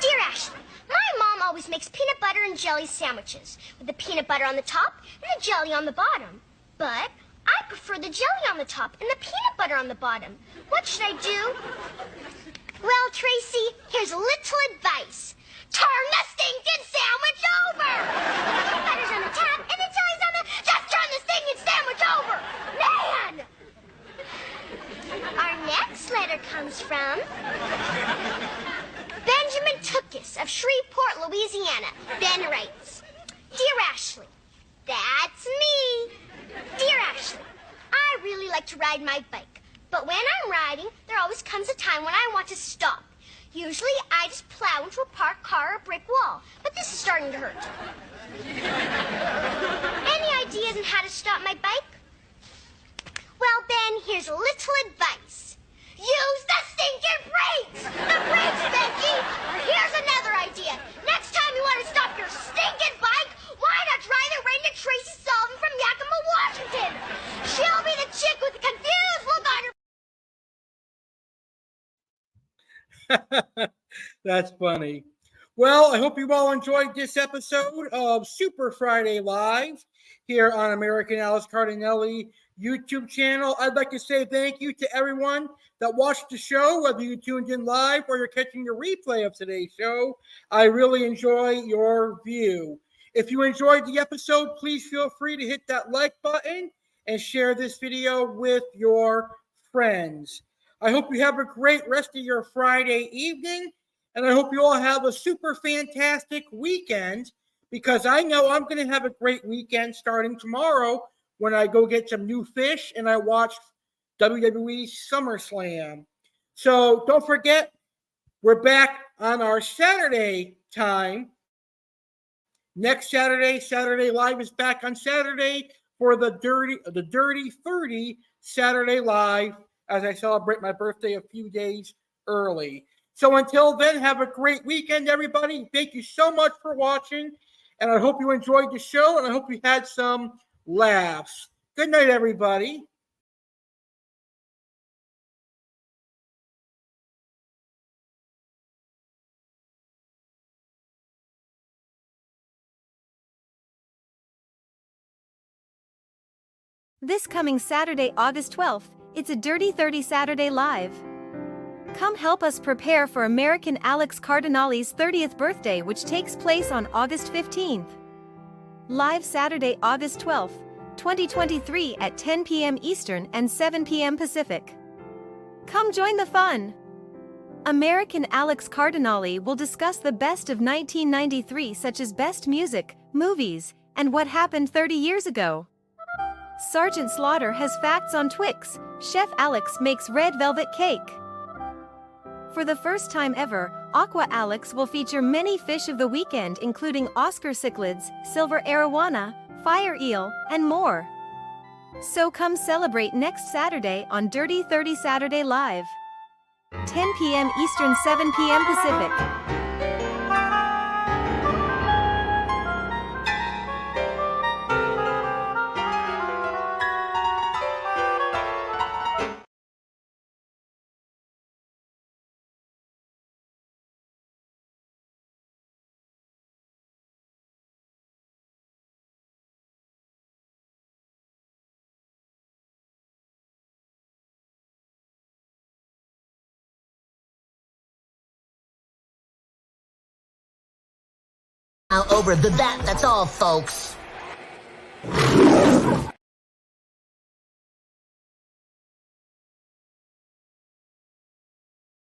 Dear Ashley, my mom always makes peanut butter and jelly sandwiches with the peanut butter on the top and the jelly on the bottom. But I prefer the jelly on the top and the peanut butter on the bottom. What should I do? Well, Tracy, here's a little advice. Turn the stinking sandwich over! The butter's on the top and the jelly's on the... Just turn the stinking sandwich over! Man! Our next letter comes from Benjamin Tookus of Shreveport, Louisiana. Ben writes, Dear Ashley, that's me. Dear to ride my bike. But when I'm riding, there always comes a time when I want to stop. Usually, I just plow into a parked car or a brick wall. But this is starting to hurt. Any ideas on how to stop my bike? Well, Ben, here's a little advice. Use the stinking brakes! The brakes, Becky! Here's another idea. Next time you want to stop your stinking bike, why not try the rain to Tracy Sullivan from Yakima, Washington? She'll be the chick with the confused look on her. That's funny. Well, I hope you all enjoyed this episode of Super Friday Live here on American Alex Cardinale YouTube channel. I'd like to say thank you to everyone that watched the show, whether you tuned in live or you're catching the replay of today's show. I really enjoy your view. If you enjoyed the episode, please feel free to hit that like button and share this video with your friends. I hope you have a great rest of your Friday evening, and I hope you all have a super fantastic weekend, because I know I'm going to have a great weekend starting tomorrow when I go get some new fish and I watch WWE SummerSlam. So don't forget, we're back on our Saturday time. Next Saturday, Saturday Live is back on Saturday for the Dirty 30 Saturday Live, as I celebrate my birthday a few days early. So until then, have a great weekend, everybody. Thank you so much for watching, and I hope you enjoyed the show, and I hope you had some laughs. Good night, everybody. This coming Saturday, August 12th, it's a Dirty 30 Saturday Live. Come help us prepare for American Alex Cardinale's 30th birthday, which takes place on August 15th. Live Saturday, August 12th, 2023 at 10 p.m. Eastern and 7 p.m. Pacific. Come join the fun! American Alex Cardinale will discuss the best of 1993, such as best music, movies, and what happened 30 years ago. Sergeant Slaughter has facts on Twix. Chef Alex makes red velvet cake. For the first time ever, Aqua Alex will feature many fish of the weekend, including Oscar cichlids, silver arowana, fire eel, and more. So come celebrate next Saturday on Dirty 30 Saturday Live. 10 p.m. Eastern, 7 p.m. Pacific. Now over the that's all, folks.